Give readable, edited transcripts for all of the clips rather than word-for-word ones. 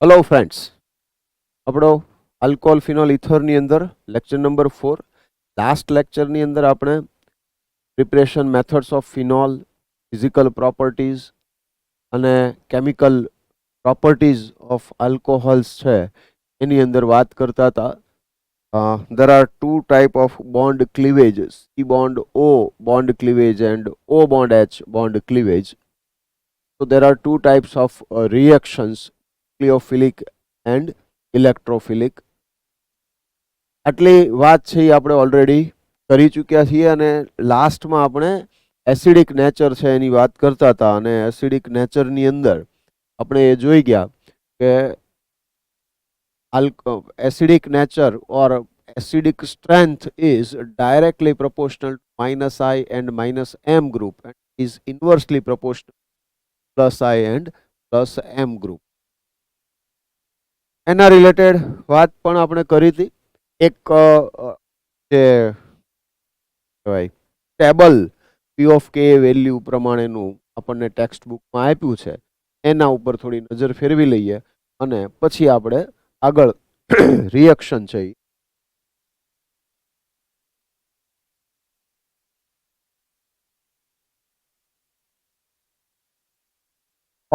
Hello friends, આપણો alcohol phenol ઇથરની અંદર lecture number 4. Last લેક્ચરની અંદર આપણે preparation methods of phenol, physical properties અને કેમિકલ પ્રોપર્ટીઝ ઓફ આલ્કોહોલ્સ છે એની અંદર વાત કરતા હતા. There are two type of bond cleavages: C bond O bond cleavage and O bond H bond cleavage. So there are two types of reactions: nucleophilic and electrophilic. આટલી વાત છે એ આપણે ઓલરેડી કરી ચૂક્યા છીએ અને લાસ્ટમાં આપણે એસિડિક નેચર છે એની વાત કરતા હતા અને એસિડિક નેચરની અંદર આપણે એ જોઈ ગયા કે acidic nature or acidic strength is directly proportional to minus I and minus M group and is inversely proportional to plus I and plus M group. એના રિલેટેડ વાત પણ આપણે કરી હતી. એક જે કહેવાય ટેબલ પી ઓફ કે વેલ્યુ પ્રમાણેનું આપણને ટેક્સ્ટ બુકમાં આપ્યું છે એના ઉપર થોડી નજર ફેરવી લઈએ અને પછી આપણે આગળ રિએક્શન છે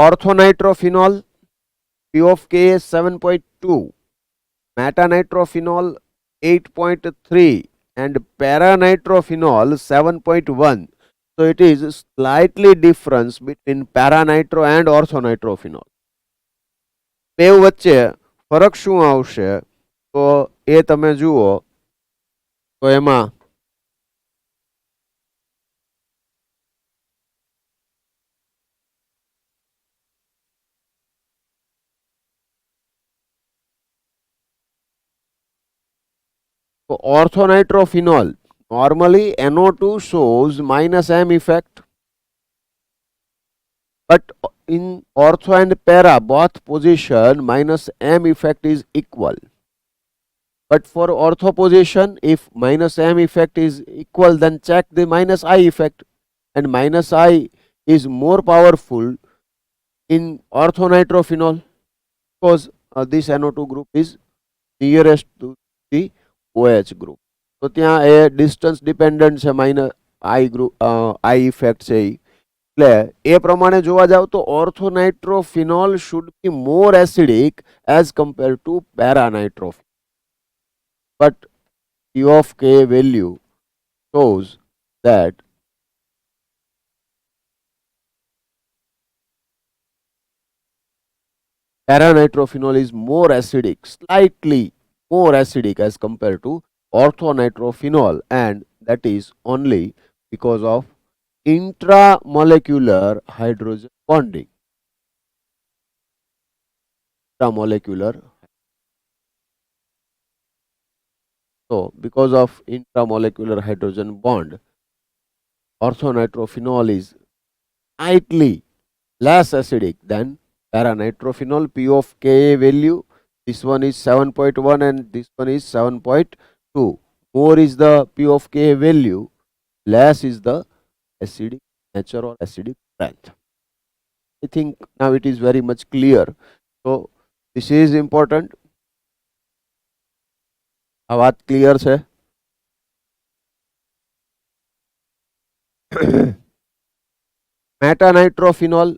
orthonitrophenol P of K is 7.2, metanitrophenol 8.3 and paranitrophenol 7.1. So it is slightly difference between paranitro and orthonitrophenol. બે વચ્ચે ફરક શું આવશે તો એ તમે જુઓ તો એમાં orthonitrophenol, normally NO2 shows minus M effect, but in ortho and para both position minus M effect is equal. But for ortho position, if minus M effect is equal, then check the minus I effect, and minus I is more powerful in orthonitrophenol because this NO2 group is nearest to the OH group. તો ત્યાં એ distance dependent છે, minus I group I effect છે એટલે એ પ્રમાણે જોવા જાવ તો orthonitrophenol should be more acidic as compare to paranitrophenol. But P of K value shows that paranitrophenol is more acidic, slightly more acidic as compared to orthonitrophenol, and that is only because of intramolecular hydrogen bonding. Intramolecular. So, because of intramolecular hydrogen bond, orthonitrophenol is slightly less acidic than paranitrophenol. P of Ka value, this one is 7.1 and this one is 7.2. More is the P of Ka value, less is the acidic nature or acidic strength. I think now it is very much clear. So this is important. આ વાત clear છે? મેટાનાઇટ્રોફિનોલ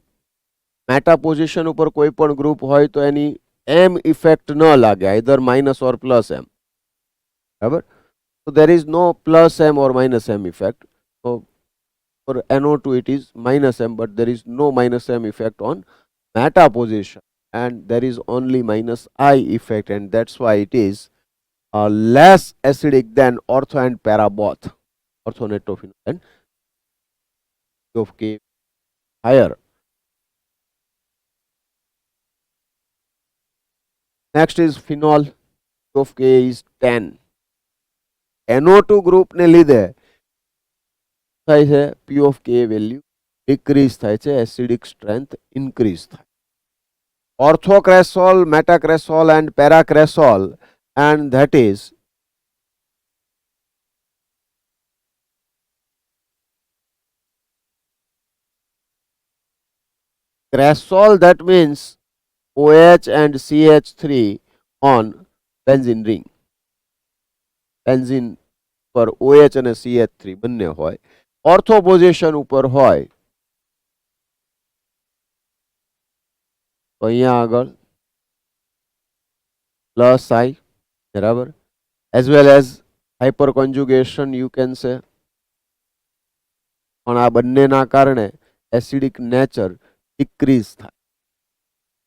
meta position ઉપર કોઈ પણ group હોય તો એની M effect ન લાગે, આઈધર માઇનસ ઓર પ્લસ એમ. બરાબર? So there is no plus M or minus M effect. So for NO2 it is minus M, but there is no minus M effect on meta position, and there is only minus I effect, and that's why it is less acidic than ortho and para both. Orthonitrophenol and P of K higher. Next is phenol. P of K is 10. NO2 group ને લીધે થાય છે P of K value decrease થાય છે, acidic strength increase થાય. ઓર્થોક્રેસોલ, મેટાક્રેસોલ and પેરાક્રેસોલ, and that is cresol, that means OH and CH3 on benzene ring. Benzene પર OH અને CH3 બંને હોય, ઓર્થો પોઝિશન ઉપર હોય તો અહીંયા આગળ પ્લસ I, બરાબર, as well as hyperconjugation you can say. પણ આ બંનેના કારણે એસિડિક નેચર ડિક્રીઝ થાય,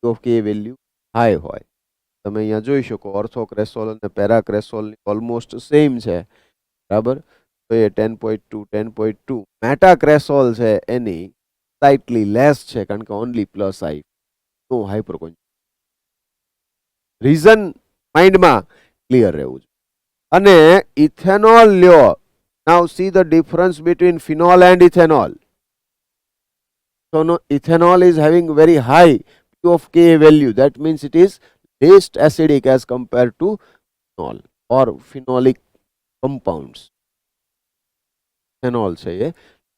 તો કે વેલ્યુ હાઈ હોય. તમે અહીંયા જોઈ શકો ઓર્થોક્રેસોલ અને પેરાક્રેસોલની ઓલમોસ્ટ સેમ છે, બરાબર. તો એ 10.2 10.2. મેટાક્રેસોલ છે એની સ્લાઇટલી લેસ છે, કારણ કે only plus I, no hyperconjugation. Reason માઇન્ડમાં ક્લિયર રહેવું જોઈએ. અને ઇથેનોલ લ્યો. Now see the difference between phenol and ethanol. So no, ethanol is having very high P of Ka value. That means it is least acidic as compared to phenol or phenolic compounds. Ethanol છે એ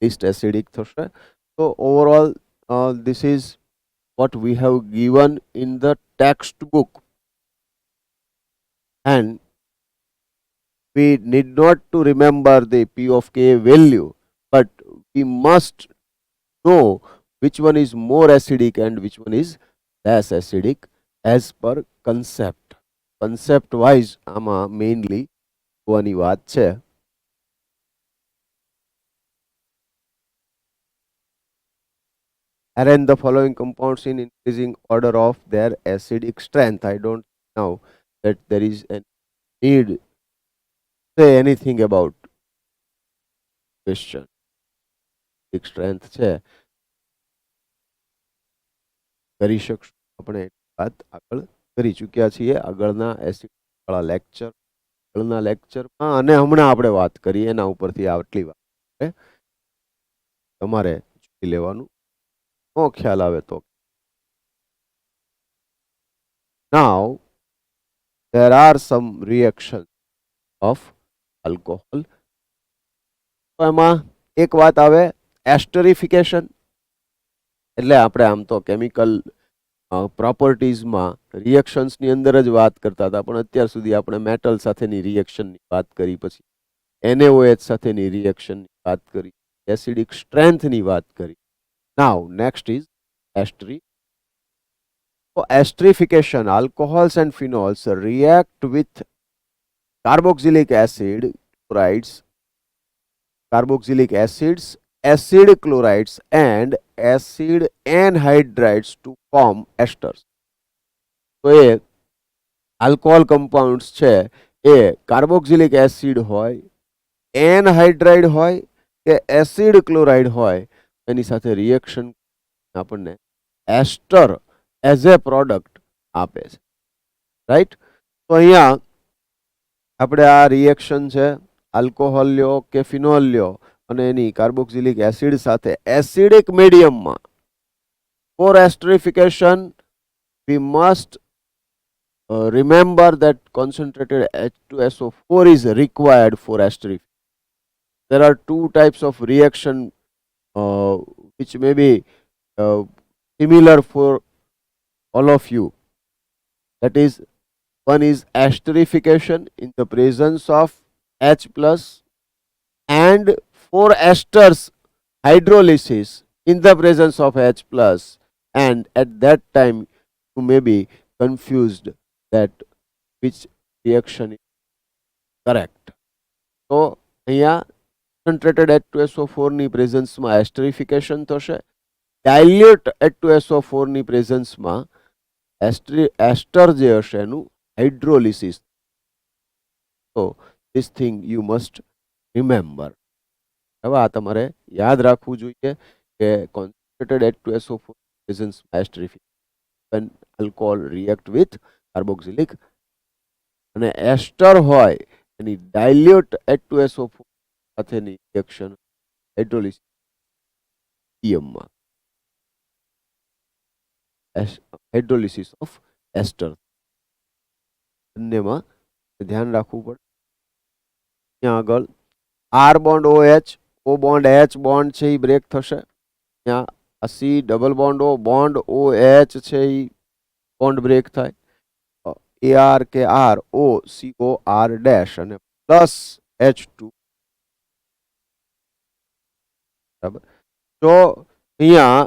least acidic થશે. So overall this is what we have given in the textbook, and we need not to remember the P of K value, but we must know which one is more acidic and which one is less acidic as per concept. Concept wise આમાં mainly જોવાની વાત છે. Arrange the following compounds in increasing order of their acidic strength. I don't know that there is a need say anything about question. Strength છે કરી શકશું આપણે, વાત આગળ કરી ચૂક્યા છીએ આગળના એસિડ વાળા લેક્ચરમાં, અને હમણાં આપણે વાત કરી એના ઉપરથી આટલી વાત તમારે જોઈ લેવાનું, નો ખ્યાલ આવે તો. Now there are some reactions of alcohol. તો એમાં એક વાત આવે એસ્ટરિફિકેશન, એટલે આપણે આમ તો કેમિકલ પ્રોપર્ટીઝમાં રિએક્શન્સની અંદર જ વાત કરતા હતા, પણ અત્યાર સુધી આપણે મેટલ સાથેની રિએક્શનની વાત કરી, પછી NaOH સાથેની રિએક્શનની વાત કરી, એસિડિક સ્ટ્રેન્થની વાત કરી. નાઉ નેક્સ્ટ ઇઝ એસ્ટરી. So esterification, alcohols and phenols react with carboxylic acid, chlorides, carboxylic acids, acid chlorides and acid anhydrides to form esters. તો એ આલ્કોહોલ કમ્પાઉન્ડ્સ છે એ કાર્બોક્સિલિક એસિડ હોય, એનહાઇડ્રાઇડ હોય કે એસિડ ક્લોરાઇડ હોય, એની સાથે રિએક્શન આપણને એસ્ટર as a product આપે છે, રાઈટ. તો અહીંયા આપણે આ રિએક્શન છે, આલ્કોહોલ લ્યો કે ફિનોલ લ્યો અને એની કાર્બોક્સિલિક એસિડ સાથે એસિડિક મીડિયમમાં for esterification we must remember that concentrated H2SO4 is required for esterification. There are two types of reaction which may be similar for all of you. That is, one is esterification in the presence of H plus, and for esters hydrolysis in the presence of H plus, and at that time you may be confused that which reaction is correct. So here concentrated H2SO4 ની presence માં esterification થશે, dilute H2SO4 ની presence માં એસ્ટર જે હશે એનું hydrolysis. So this thing you must remember. હવે આ તમારે યાદ રાખવું જોઈએ કે concentrated H2SO4 presence esterification when alcohol react with carboxylic, અને એસ્ટર હોય એની dilute H2SO4 સાથેની રિએક્શન હાઇડ્રોલિસિસ માં હાઇડ્રોલિસિસ ઓફ એસ્ટર, બંનેમાં ધ્યાન રાખવું પડે. ત્યાં આગળ R bond OH, O bond H bond છે એ બ્રેક થશે, ત્યાં C double bond O bond OH છે એ બોન્ડ બ્રેક થાય. AR કે ROCOR ડેશ અને પ્લસ H2. બરાબર. તો અહીંયા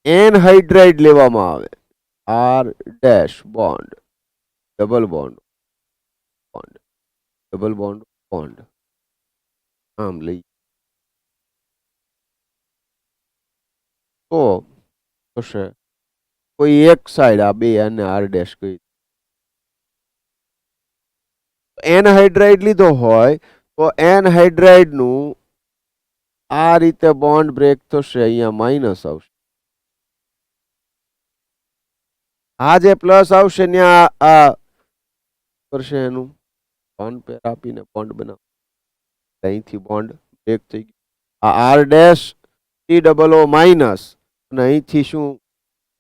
એનહાઇડ્રાઇડ લેવામાં આવે, R dash bond, double bond, bond, double bond, bond, આમ લઈ તો થશે કોઈ એક સાઈડ આ બે અને R ડેશ કહી એનહાઇડ્રાઇડ લીધો હોય તો એનહાઇડ્રાઇડ નું આ રીતે બોન્ડ બ્રેક થશે, અહીંયા માઇનસ આવશે. આ જે પ્લસ આવશે ત્યાં આ કરશે એનું બોન્ડ પેર આપીને બોન્ડ બનાવ, અહીંથી બોન્ડ બ્રેક થઈ ગયું. આ R dash T double O minus અને અહીંથી શું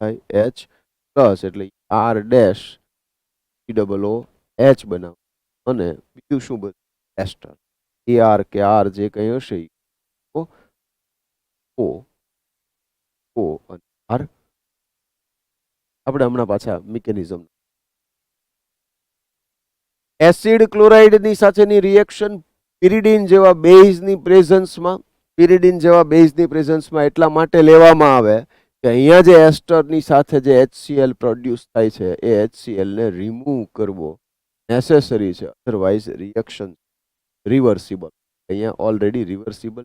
થાય એચ પ્લસ, એટલે R dash T double O H બનાવ અને બીજું શું બધું એસ્ટર AR કે R જે કંઈ હશે ઓ અને R. આપણે હમણાં પાછા મિકેનિઝમ. એસિડ ક્લોરાઇડની સાથેની રિએક્શન પિરિડીન જેવા બેઝની પ્રેઝન્સમાં એટલા માટે લેવામાં આવે કે અહીંયા જે એસ્ટરની સાથે જે HCl પ્રોડ્યુસ થાય છે એ HCl ને રિમૂવ કરવો નેસેસરી છે, અધરવાઇઝ રિએક્શન રિવર્સિબલ. અહીંયા ઓલરેડી રિવર્સિબલ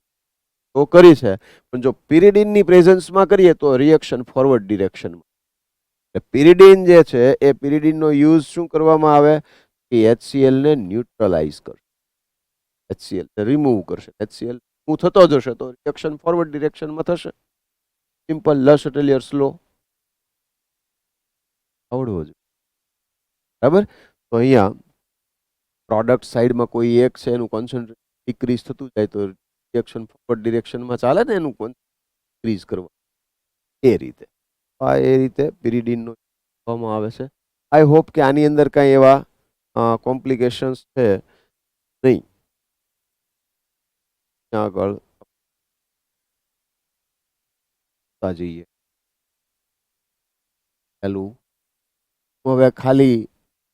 તો કરી છે, પણ જો પિરિડીનની પ્રેઝન્સમાં કરીએ તો રિએક્શન ફોરવર્ડ ડિરેક્શનમાં. પિરિડીન જે છે એ પિરિડીનનો યુઝ શું કરવામાં આવે કે HCl ને ન્યુટ્રલાઇઝ કરશે, HCl ને રિમૂવ કરશે. HCl રિમૂવ થતો જશે તો રિએક્શન ફોરવર્ડ ડિરેક્શનમાં થશે. સિમ્પલ લસટેલિયર્સ લો આવડવો જોઈએ. બરાબર. તો અહીંયા પ્રોડક્ટ સાઈડમાં કોઈ એક છે એનું કોન્સન્ટ્રેશન ડિક્રીઝ થતું જાય તો રિએક્શન ફોરવર્ડ ડિરેક્શનમાં ચાલે ને, એનું ડિક્રીઝ કરવા એ રીતે. આ એ રીતે પિરિડીનનો કહેવામાં આવે છે. આઈ હોપ કે આની અંદર કાંઈ એવા કોમ્પ્લિકેશન્સ છે નહીં. આગળ જઈએ પહેલું હવે ખાલી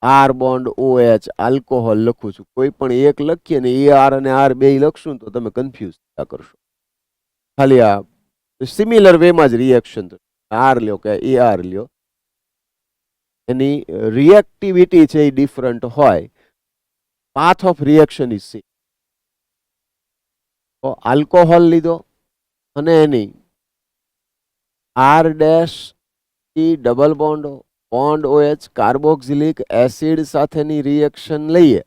આર બોન્ડ OH આલ્કોહોલ લખું છું. કોઈ પણ એક લખીએ ને AR અને R બે લખશું તો તમે કન્ફ્યુઝ થયા કરશો. ખાલી આ સિમિલર વેમાં જ રિએક્શન થશે. આર લ્યો કે AR લ્યો, એની રિએક્ટિવિટી છે એ ડિફરન્ટ હોય, path of reaction is same. તો આલ્કોહોલ લીધો અને એની R dash T double bond OH carboxylic acid સાથેની રિએક્શન લઈએ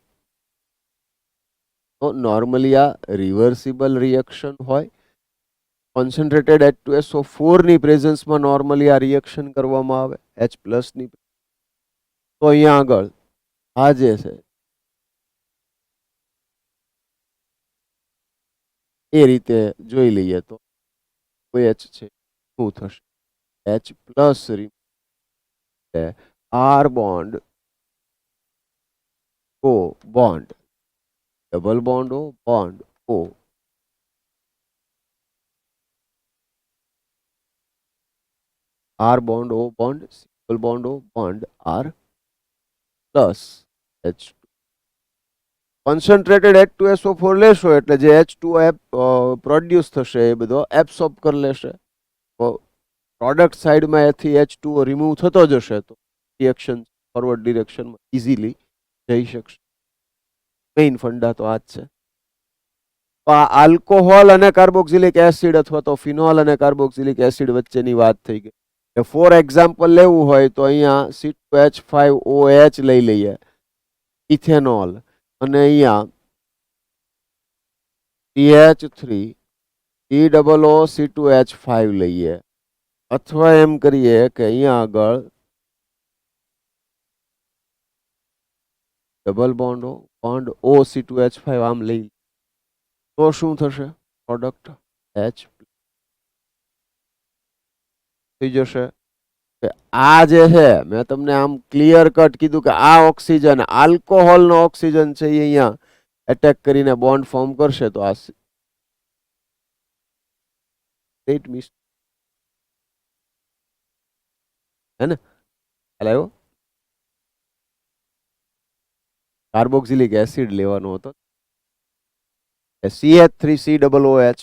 તો નોર્મલી આ રિવર્સિબલ રિએક્શન હોય. કોન્સન્ટ્રેટેડ H2SO4 ની પ્રેઝન્સમાં નોર્મલી આ રિએક્શન કરવામાં આવે H+ ની. તો અહીંયા આગળ આ જે છે એ રીતે જોઈ લઈએ તો OH છે શું થશે, H+ R bond O bond, double bond O bond O, R bond O bond, single bond O bond R plus H2. Concentrated H2SO4 લેશો એટલે જે H2O પ્રોડ્યુસ થશે એ બધો એબ્સોર્બ કરી લેશે. પ્રોડક્ટ સાઈડમાં એથી H2O રિમૂવ થતો જશે તો રિએક્શન ફોરવર્ડ ડિરેક્શનમાં ઇઝીલી જઈ શકશે. મેઇન ફંડા તો આ જ છે. આ આલ્કોહોલ અને કાર્બોક્સિલિક એસિડ અથવા તો ફિનોલ અને કાર્બોક્સિલિક એસિડ વચ્ચેની વાત થઈ ગઈ. ફોર એક્ઝામ્પલ લેવું હોય તો અહીંયા C2H5OH લઈ લઈએ, ઇથેનોલ, અને અહીંયા CH3COO C2H5 લઈએ, અથવા એમ કરીએ કે અહીંયા આગળ ડબલ બોન્ડ O C2H5 આમ લઈ તો શું થશે, પ્રોડક્ટ H થઈ જશે. આ જે છે મેં તમને આમ ક્લિયર કટ કીધું કે આ ઓક્સિજન આલ્કોહોલનો ઓક્સિજન છે એ અહીંયા એટેક કરીને બોન્ડ ફોર્મ કરશે તો આ હે ને ખ્યાલ આવ્યો. કાર્બોક્સિલિક એસિડ લેવાનો હતો. CH3COOH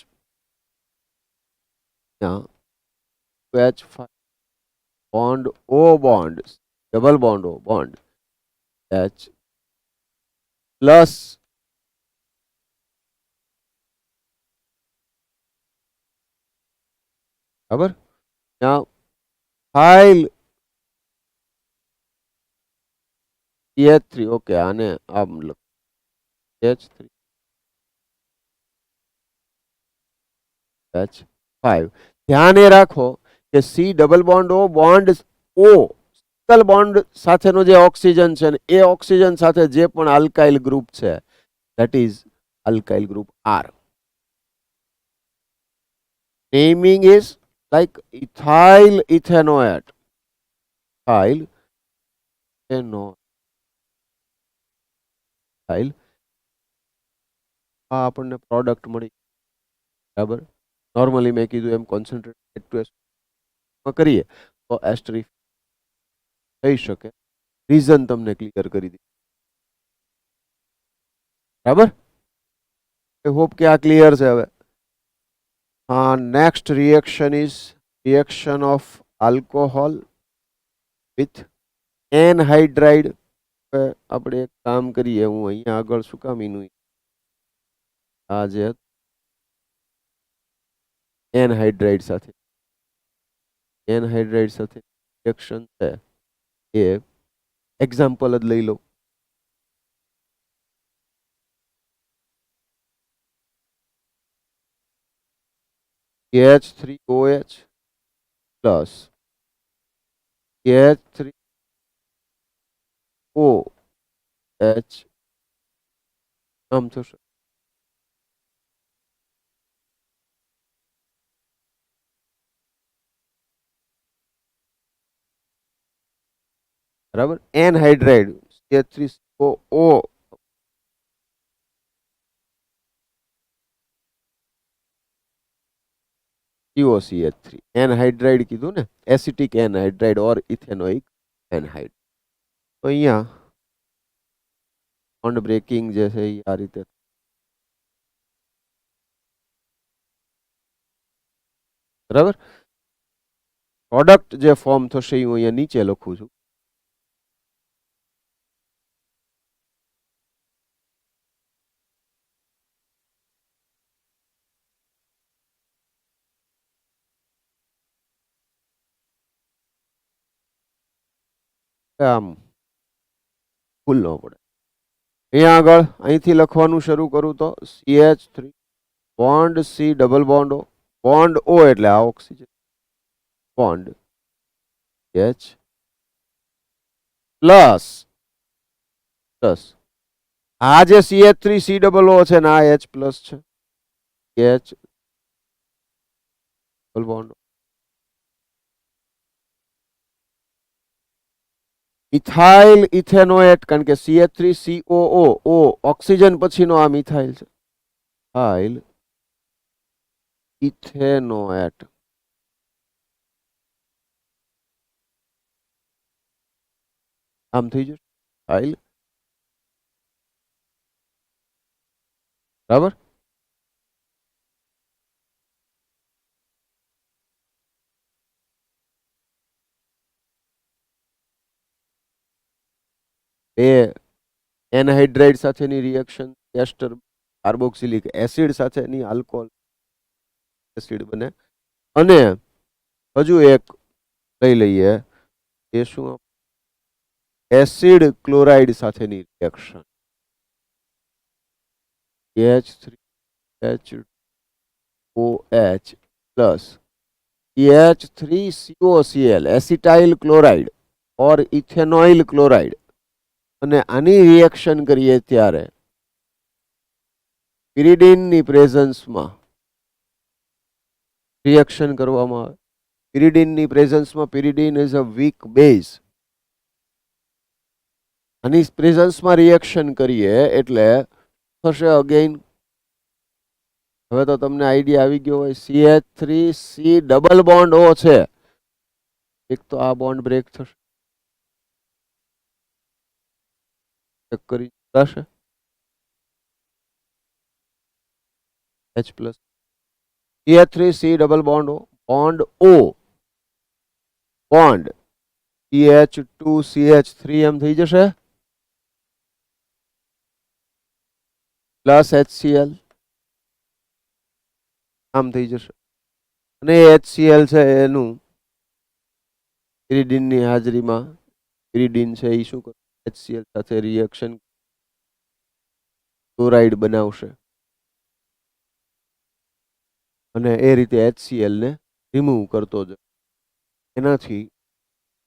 OH5 bond O bond double bond O bond H plus બરાબર. Now ફાઇલ CH3 ઓકે આને આમ લખ CH3 H5. ધ્યાન એ રાખો કે C double bond O bond O single bond સાથેનો જે ઓક્સિજન છે ને એ ઓક્સિજન સાથે જે પણ આલ્કાઇલ ગ્રુપ છે that is alkyl group R. Naming is like ethyl ethanoate. Ethyl ethanoate. Ethyl આ આપણને પ્રોડક્ટ મળી બરાબર. નોર્મલી મેં કીધું એમ કોન્સન્ટ્રેટેડ ટુ કરીએ તો એસ્ટરી થઈ શકે. રીઝન તમને ક્લિયર કરી દીધું બરાબર. આઈ હોપ કે આ ક્લિયર છે હવે. Next reaction is reaction of alcohol with anhydride. આપણે એક કામ કરીએ, હું અહીંયા આગળ શું કામ એનું આ જે એનહાઇડ્રાઇડ સાથે રિએક્શન છે એ એક્ઝામ્પલ જ લઈ લો. CH3OH પ્લસ CH3OH આમ થશે. બરાબર. એનહાઇડ્રાઇડ CH3COO COCH3 એનહાઇડ્રાઇડ કીધું ને, એસિટિક એનહાઇડ્રાઇડ ઓર ઇથેનોઇક એનહાઇડ. તો અહીંયા બોન્ડ બ્રેકિંગ જે છે એ આ રીતે બરાબર. પ્રોડક્ટ જે ફોર્મ થશે એ હું અહીંયા નીચે લખું છું. આમ ભૂલ ન પડે. અહીંયા આગળ અહીંથી લખવાનું શરૂ કરું તો CH3 bond C double bond O bond O એટલે આ ઓક્સિજન બોન્ડ H પ્લસ આ જે CH3C ડબલ O છે ને આ H પ્લસ છે. H double bond ethyl ethanoate, કારણ કે CH3COO ઓક્સિજન પછીનો આ મિથાઇલ છે. ઇથાઇલ ઇથેનોએટ આમ થઈ જશે ઇથાઇલ બરાબર. બે એનહાઇડ્રાઇડ સાથેની રિએક્શન એસ્ટર કાર્બોક્સિલિક એસિડ સાથેની આલ્કોહોલ એસિડ બને. અને હજુ એક લઈ લઈએ એ શું, એસિડ ક્લોરાઇડ સાથેની reaction CH3HOH plus CH3COCl acetyl chloride or ethanoyl chloride. અને આની રિએક્શન કરીએ ત્યારે પિરિડીનની પ્રેઝન્સમાં રિએક્શન કરવામાં આવે. પિરિડીનની પ્રેઝન્સમાં પિરિડીન ઇઝ અ વીક બેઝ. આની પ્રેઝન્સમાં રિએક્શન કરીએ એટલે થશે અગેન. હવે તો તમને આઈડિયા આવી ગયો હોય. CH3C ડબલ બોન્ડ O છે, એક તો આ બોન્ડ બ્રેક થશે. કરી થશે H plus CH3C double bond O bond CH2CH3 એમ થઈ જશે પ્લસ HCl આમ થઈ જશે અને HCl છે એનું ઇરિડિનની હાજરીમાં ઇરિડિન છે એ શું કરે HCl સાથે રિએક્શન ક્લોરાઇડ બનાવશે અને એ રીતે HCl ને રિમૂવ કરતો જાય એનાથી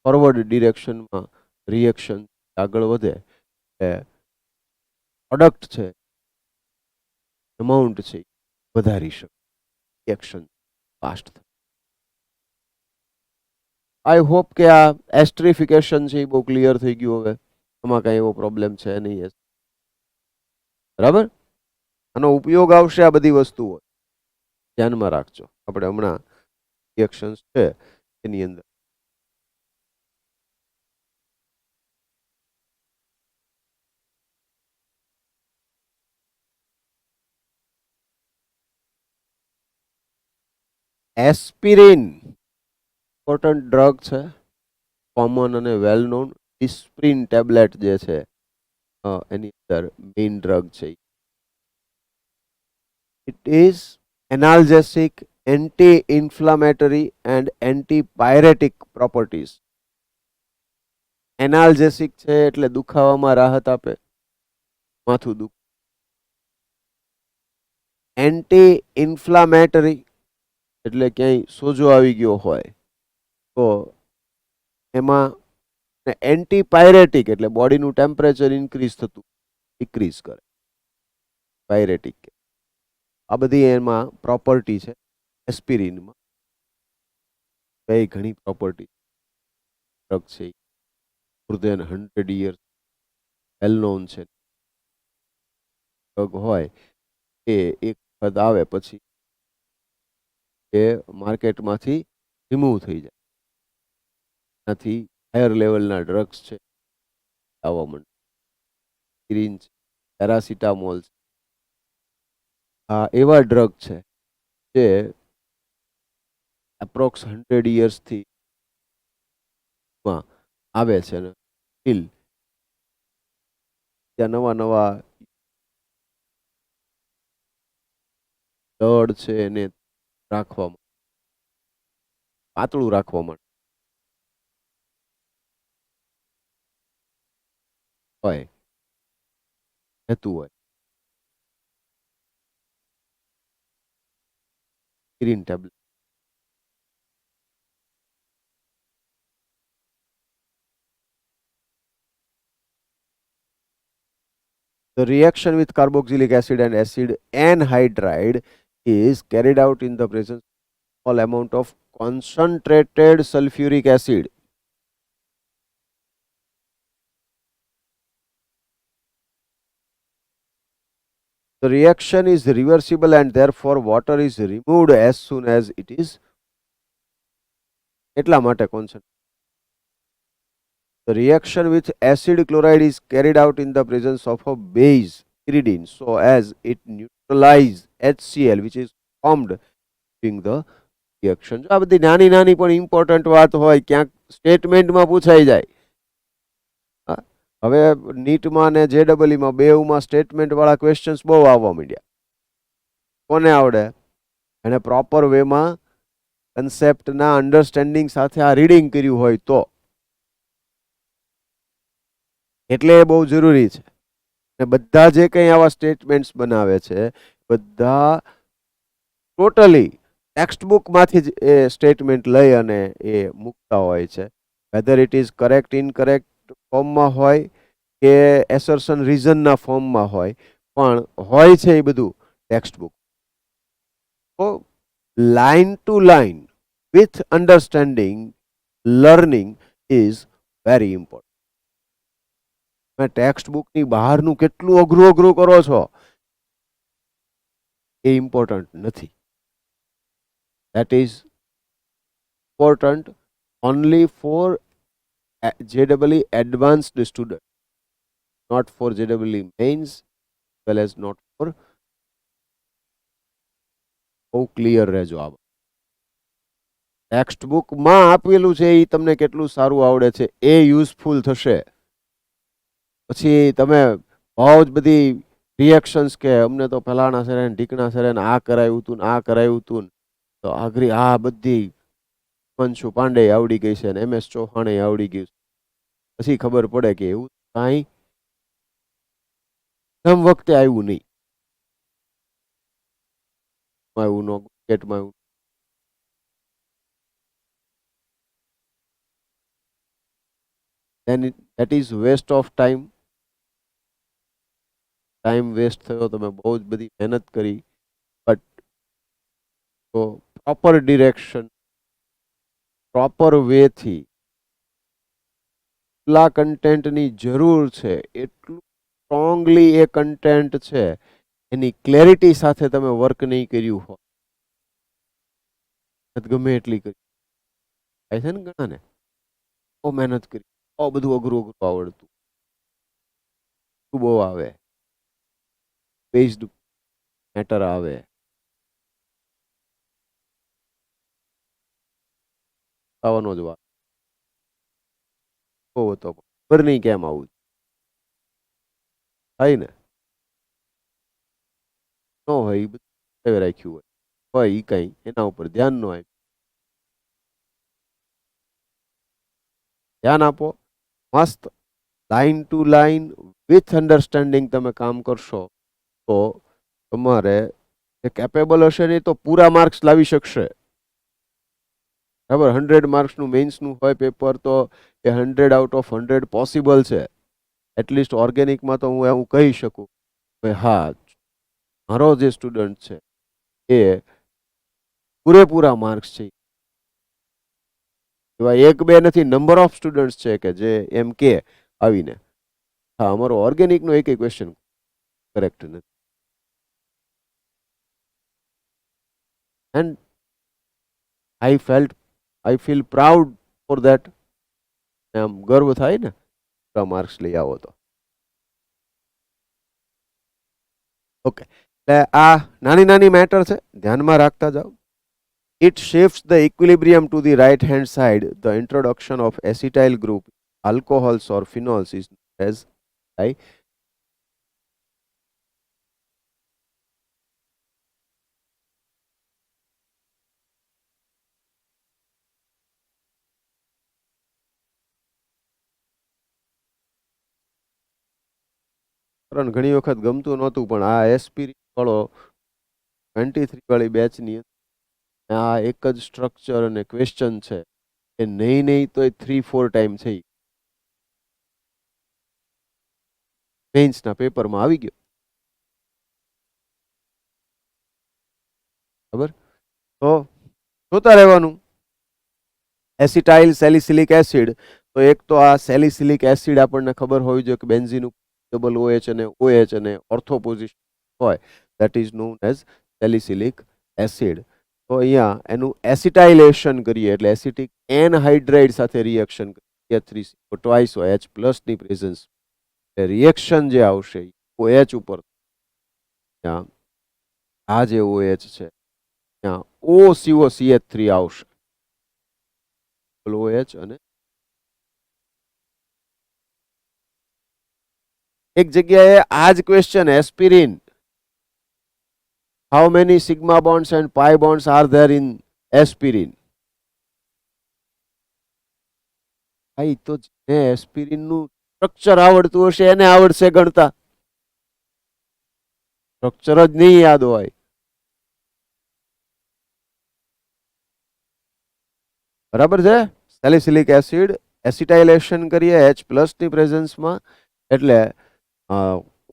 ફોરવર્ડ ડિરેક્શનમાં રિએક્શન આગળ વધે પ્રોડક્ટ છે અમાઉન્ટ છે વધારી શકે રિએક્શન ફાસ્ટ થાય આઈ હોપ કે આ એસ્ટ્રિફિકેશન છે એ બહુ ક્લિયર થઈ ગયું હવે આમાં કઈ એવો પ્રોબ્લેમ છે નહીં બરાબર આનો ઉપયોગ આવશે આ બધી વસ્તુઓ ધ્યાનમાં રાખજો આપણે હમણાં રિએક્શન્સ છે એની અંદર એસ્પિરિન ઇમ્પોર્ટન્ટ ડ્રગ છે કોમન અને વેલ નોન ડિસ્પ્રિન ટેબ્લેટ જે છે એની અંદર મેઇન ડ્રગ છે it is analgesic anti inflammatory and anti pyretic properties analgesic છે એટલે દુખાવામાં રાહત આપે માથું દુખ એન્ટી ઇન્ફ્લામેટરી એટલે ક્યાંય સોજો આવી ગયો હોય તો એમાં એન્ટી પાયરેટિક એટલે બોડીનું ટેમ્પરેચર ઇન્ક્રીઝ થતું ડિક્રીઝ કરે પાયરેટિક આ બધી એમાં પ્રોપર્ટી છે એસ્પિરિનમાં કઈ ઘણી પ્રોપર્ટી ડ્રગ છે મોર દેન 100 years વેલ નોન છે ડ્રગ હોય એ એક વખત આવે પછી એ માર્કેટમાંથી રિમૂવ થઈ જાય એનાથી હાયર લેવલના ડ્રગ્સ છે આવવા માંડે ગ્રીન છે પેરાસિટામોલ છે આ એવા ડ્રગ છે જે એપ્રોક્સ 100 yearsથી આવે છે ને સ્ટીલ ત્યાં નવા નવા દળ છે એને રાખવા પાતળું રાખવા માટે હોય હેતુ હોય green tablet The reaction with carboxylic acid and acid anhydride is carried out in the presence of small amount of concentrated sulfuric acid. The reaction is reversible and therefore water is removed as soon as it is એટલા માટે concentrate. The reaction with acid chloride is carried out in the presence of a base pyridine so as it neutralize HCl which is formed during the reaction. આ બધી નાની નાની પણ important વાત હોય ક્યાંક સ્ટેટમેન્ટમાં પૂછાઈ જાય હવે નીટમાં ને JEE બેઉમાં સ્ટેટમેન્ટ વાળા ક્વેશ્ચન્સ બહુ આવવા માંડ્યા કોને આવડે એને પ્રોપર વેમાં કન્સેપ્ટના અન્ડરસ્ટેન્ડિંગ સાથે આ રીડિંગ કર્યું હોય તો એટલે એ બહુ જરૂરી છે ને બધા જે કંઈ આવા સ્ટેટમેન્ટ્સ બનાવે છે બધા ટોટલી ટેક્સ્ટ બુકમાંથી જ એ સ્ટેટમેન્ટ લઈ અને એ મૂકતા હોય છે weather it is correct incorrect ફોર્મમાં હોય કે એસર્શન રીઝનના ફોર્મમાં હોય પણ હોય છે એ બધું ટેક્સ્ટ બુક તો line to line with understanding learning is very important text બુકની બહારનું કેટલું અઘરું અઘરું કરો છો એ ઇમ્પોર્ટન્ટ નથી that is important only for JEE advanced student not for JEE mains as well as not for બહુ ક્લિયર રહેજો. આ ટેક્સ્ટ બુકમાં આપેલું છે એ તમને કેટલું સારું આવડે છે એ યુઝફુલ થશે. પછી તમે બહુ જ બધી રિએક્શન્સ કે અમને તો ફલાણા સરે ઢીકણા સરે આ કરાયું હતું ને આ કરાયું હતું તો આખરી આ બધી મનસુ પાંડે આવડી ગઈ છે ને MS ચૌહાણે આવડી ગયું. પછી ખબર પડે કે એવું કાંઈ એમ વખતે આવ્યું નહીં. આવ્યું નો ક્રિકેટમાં આવ્યું. that is waste of time. Time waste થયો. તમે બહુ જ બધી મહેનત કરી બટ તો પ્રોપર ડિરેક્શન પ્રોપર વેથી એટલા કન્ટેન્ટની જરૂર છે એટલું સ્ટ્રોંગલી એ કન્ટેન્ટ છે એની ક્લેરિટી સાથે તમે વર્ક નહીં કર્યું હોય ગમે એટલી કરી થાય છે ને ઘણાને બહુ મહેનત કરી બહુ બધું અઘરું આવડતું બહુ આવે બેઝડ મેટર આવે આવવાનો જ વાત બહુ હતો ખબર નહીં કેમ આવું થાય ને ન હોય એ બધું રાખ્યું હોય એ કઈ એના ઉપર ધ્યાન ન આપ્યું. ધ્યાન આપો મસ્ત line to line with understanding તમે કામ કરશો તો તમારે જે કેપેબલ હશે ને તો પૂરા માર્ક્સ લાવી શકશે. બરાબર 100 માર્ક્સનું મેઇન્સનું હોય પેપર તો એ 100 આઉટ ઓફ 100 પોસિબલ છે. એટલીસ્ટ ઓર્ગેનિકમાં તો હું એવું કહી શકું કે હા મારો જે સ્ટુડન્ટ છે એ પૂરેપૂરા માર્ક્સ છે. એવા એક બે નથી નંબર ઓફ સ્ટુડન્ટ્સ છે કે જે એમ કે આવીને હા અમારો ઓર્ગેનિકનો એક ક્વેશ્ચન કરેક્ટ નથી. And I feel proud for that. એમ ગર્વ થાય ને માર્ક્સ લઈ આવો તો. ઓકે એટલે આ નાની નાની મેટર છે ધ્યાનમાં રાખતા જાઓ. It shifts the equilibrium to the right hand side. The introduction of acetyl group alcohols or phenols is known as ઘણી વખત ગમતું નહોતું પણ આ એસ્પિરિન વાળો 23 વાળી બેચની આ એક જ સ્ટ્રક્ચર અને ક્વેશ્ચન છે એ નહીં તો 3-4 ટાઈમ છે મેઇન્સના પેપરમાં આવી ગયો. ખબર તો જોતા રહેવાનું. એસિટાઇલ સેલિસિલિક એસિડ તો એક તો આ સેલિસિલિક એસિડ આપણને ખબર હોવી જોઈએ કે બેન્ઝીન ડબલ OH અને OH અને ઓર્થો પોઝિશન હોય that is known as salicylic acid. તો અહીંયા એનું એસિટાઇલેશન કરીએ એટલે એસિટિક એનહાઇડ્રાઇડ સાથે રિએક્શન કરીએ ટ્વાઇસ OH પ્લસની પ્રેઝન્સ રિએક્શન જે આવશે OH ઉપર ત્યાં આ જે OH છે ત્યાં OCOCH3 આવશે. OH અને એક જગ્યાએ આ જ question aspirin how many sigma bonds and pi bonds are there in aspirin? ભાઈ તો જે એસ્પિરિન નું સ્ટ્રક્ચર આવડતું હશે એને આવડશે ગણતા. સ્ટ્રક્ચર જ નહીં યાદ હોય. બરાબર છે. સેલિસિલિક એસિડ એસિટાઇલેશન કરીએ H+ ની પ્રેઝન્સમાં એટલે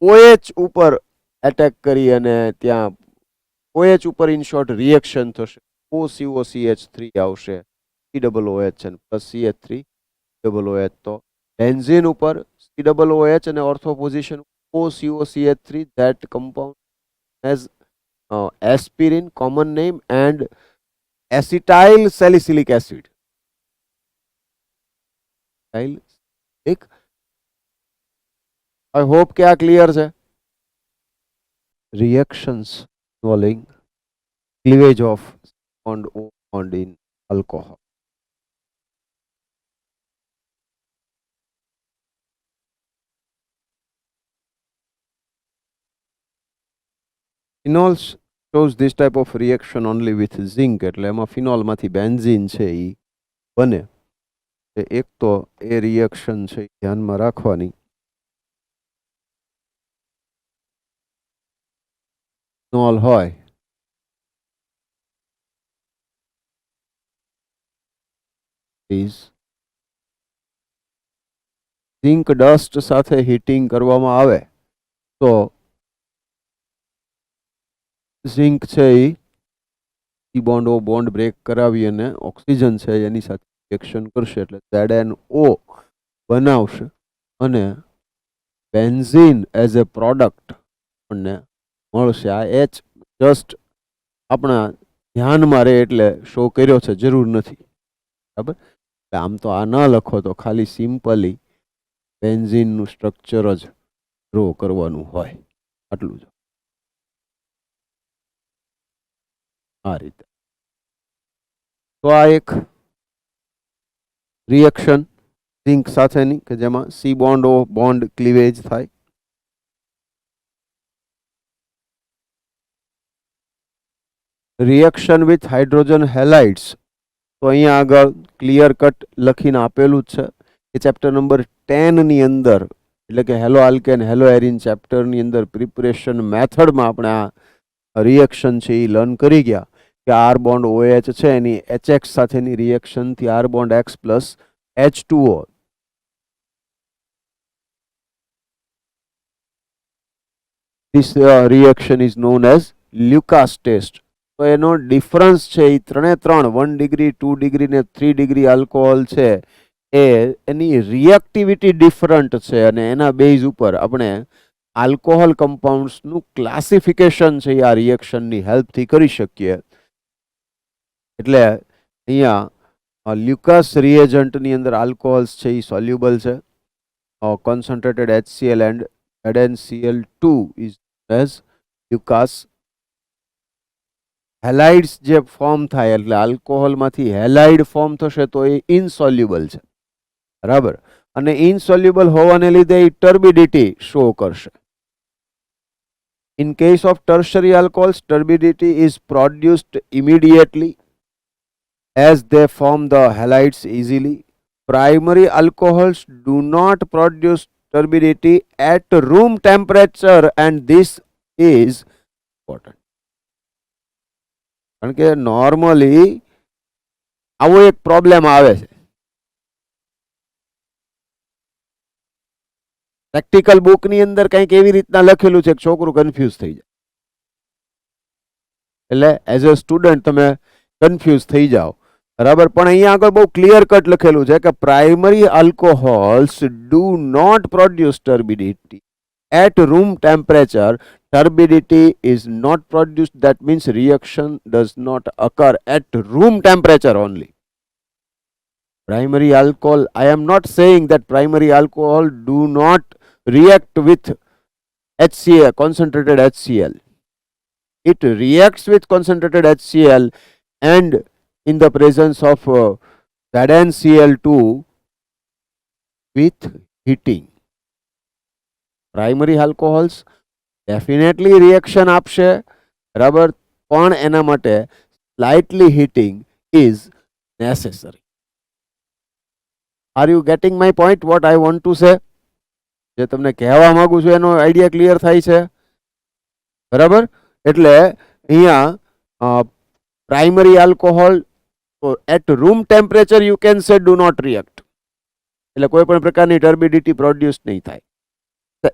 OH ઉપર એટેક કરી અને ત્યાં OH ઉપર ઇન શોર્ટ રિએક્શન થશે. OCOCH3 આવશે COOH અને પ્લસ CH3 OOH. તો બેન્ઝીન ઉપર COOH અને ortho position OCOCH3 that compound as aspirin common name and acetyl salicylic acid. I hope કે આ ક્લિયર છે. Reactions involving cleavage of bond O bond in alcohol. Phenols shows this type of reaction only with zinc, એટલે એમાં phenol માંથી benzene છે એ બને. એક તો એ રિએક્શન છે ધ્યાનમાં રાખવાની. ફિનોલ હોય is ઝિંક ડસ્ટ સાથે હીટિંગ કરવામાં આવે તો ઝિંક છે એ બોન્ડ ઓ બોન્ડ બ્રેક કરાવી અને ઓક્સિજન છે એની સાથે રિએક્શન કરશે એટલે ZnO બનાવશે અને બેન્ઝીન એઝ એ પ્રોડક્ટ આપણને મળશે. આ એચ જસ્ટ આપણા ધ્યાનમાં રહે એટલે શો કર્યો છે, જરૂર નથી. બરાબર. આમ તો આ ન લખો તો ખાલી સિમ્પલી બેન્ઝીનનું સ્ટ્રક્ચર જ ડ્રો કરવાનું હોય, આટલું જ. આ રીતે તો આ એક રિએક્શન ઝિંક સાથેની કે જેમાં C bond O bond cleavage થાય. રિએક્શન વિથ હાઇડ્રોજન હેલાઇડ્સ તો અહીંયા આગળ ક્લિયર કટ લખીને આપેલું જ છે. એ ચેપ્ટર નંબર 10 ની અંદર એટલે કે હેલો આલ્કેન હેલો એરિન ચેપ્ટરની અંદર પ્રિપરેશન મેથડમાં આપણે આ રિએક્શન છે એ લર્ન કરી ગયા કે આર બોન્ડ OH છે એની HX સાથેની રિએક્શનથી R bond X plus H2O. This reaction is known as Lucas test. તો એનો ડિફરન્સ છે એ 1 ડિગ્રી 2 ડિગ્રી ને 3 ડિગ્રી આલ્કોહોલ છે એ એની રિએક્ટિવિટી ડિફરન્ટ છે અને એના બેઝ ઉપર આપણે આલ્કોહોલ કમ્પાઉન્ડ્સનું ક્લાસિફિકેશન છે આ રિએક્શનની હેલ્પથી કરી શકીએ. એટલે અહીંયા લ્યુકાસ રિએજન્ટની અંદર આલ્કોહોલ્સ છે એ સોલ્યુબલ છે. Concentrated HCl and ZnCl2 is as Lucas. Halides જે ફોર્મ થાય એટલે આલ્કોહોલમાંથી હેલાઇડ ફોર્મ થશે તો એ ઇનસોલ્યુબલ છે. બરાબર. અને ઇનસોલ્યુબલ હોવાને લીધે એ ટર્બિડિટી શો કરશે. In case of tertiary alcohols, turbidity is produced immediately as they form the halides easily. Primary alcohols do not produce turbidity at room temperature and this is important. કારણ કે નોર્મલી આવો એક પ્રોબ્લેમ આવે છે. Practical બુકની અંદર કંઈક એવી રીતના લખેલું છે કે છોકરું કન્ફ્યુઝ થઈ જાય. એટલે એઝ અ સ્ટુડન્ટ તમે કન્ફ્યુઝ થઈ જાઓ. બરાબર. પણ અહીંયા આગળ બહુ ક્લિયર કટ લખેલું છે કે primary alcohols do not produce turbidity at room temperature. Turbidity is not produced. That means reaction does not occur at room temperature only. Primary alcohol, I am not saying that primary alcohol do not react with HCl, concentrated HCl. It reacts with concentrated HCl and in the presence of ZnCl2 with heating. Primary alcohols definitely reaction આપશે. બરાબર. પણ એના માટે slightly heating is necessary. Are you getting my point what I want to say? જે તમને કહેવા માંગુ છું એનો આઈડિયા ક્લિયર થાય છે? બરાબર. એટલે અહીંયા primary alcohol at room temperature you can say do not react. એટલે કોઈ પણ પ્રકારની ટર્બિડિટી પ્રોડ્યુસ નહીં થાય.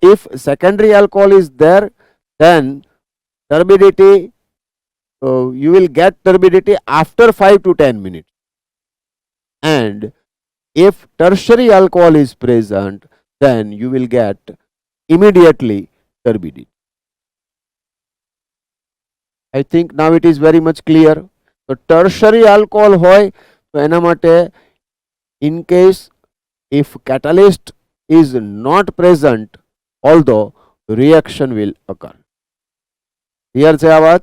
If secondary alcohol is there, then turbidity, you will get turbidity after 5 to 10 minutes. And if tertiary alcohol is present, then you will get immediately turbidity. I think now it is very much clear. So tertiary alcohol hoy to ena mate in case if catalyst is not present, although reaction will occur. Clear છે આ વાત?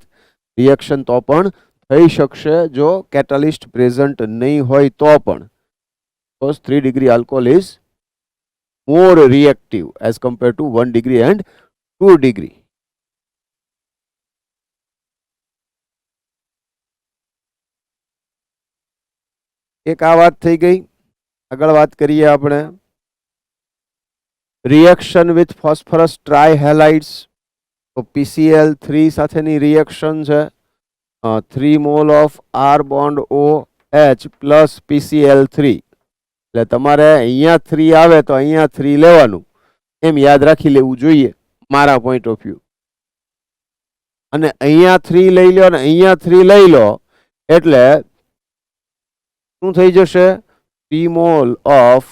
Reaction તો પણ થઈ શકશે જો catalyst present નહીં હોય તો પણ. because 3 degree alcohol is more reactive as compared to 1 degree and 2 degree. એક આ વાત થઈ ગઈ. આગળ વાત કરીએ આપણે રિએક્શન વિથ ફોસ્ફરસ ટ્રાયહેલાઇડ્સ. તો PCl3 સાથેની રિએક્શન છે 3 mall of R bond OH plus PCl3. એટલે તમારે અહીંયા 3 આવે તો અહીંયા 3 લેવાનું, એમ યાદ રાખી લેવું જોઈએ મારા પોઈન્ટ ઓફ વ્યૂ. અને અહીંયા 3 લઈ લો અને અહીંયા 3 લઈ લો એટલે શું થઈ જશે? 3 mall of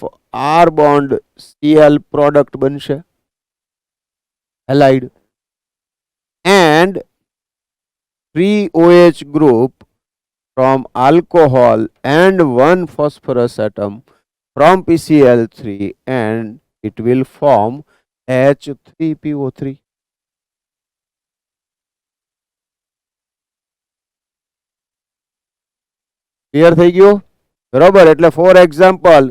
R bond Cl product બનશે halide, and 3 OH group from alcohol and 1 phosphorus atom from PCl3, and it will form H3PO3. Clear થઈ ગયું? બરાબર. એટલે ફોર એક્ઝામ્પલ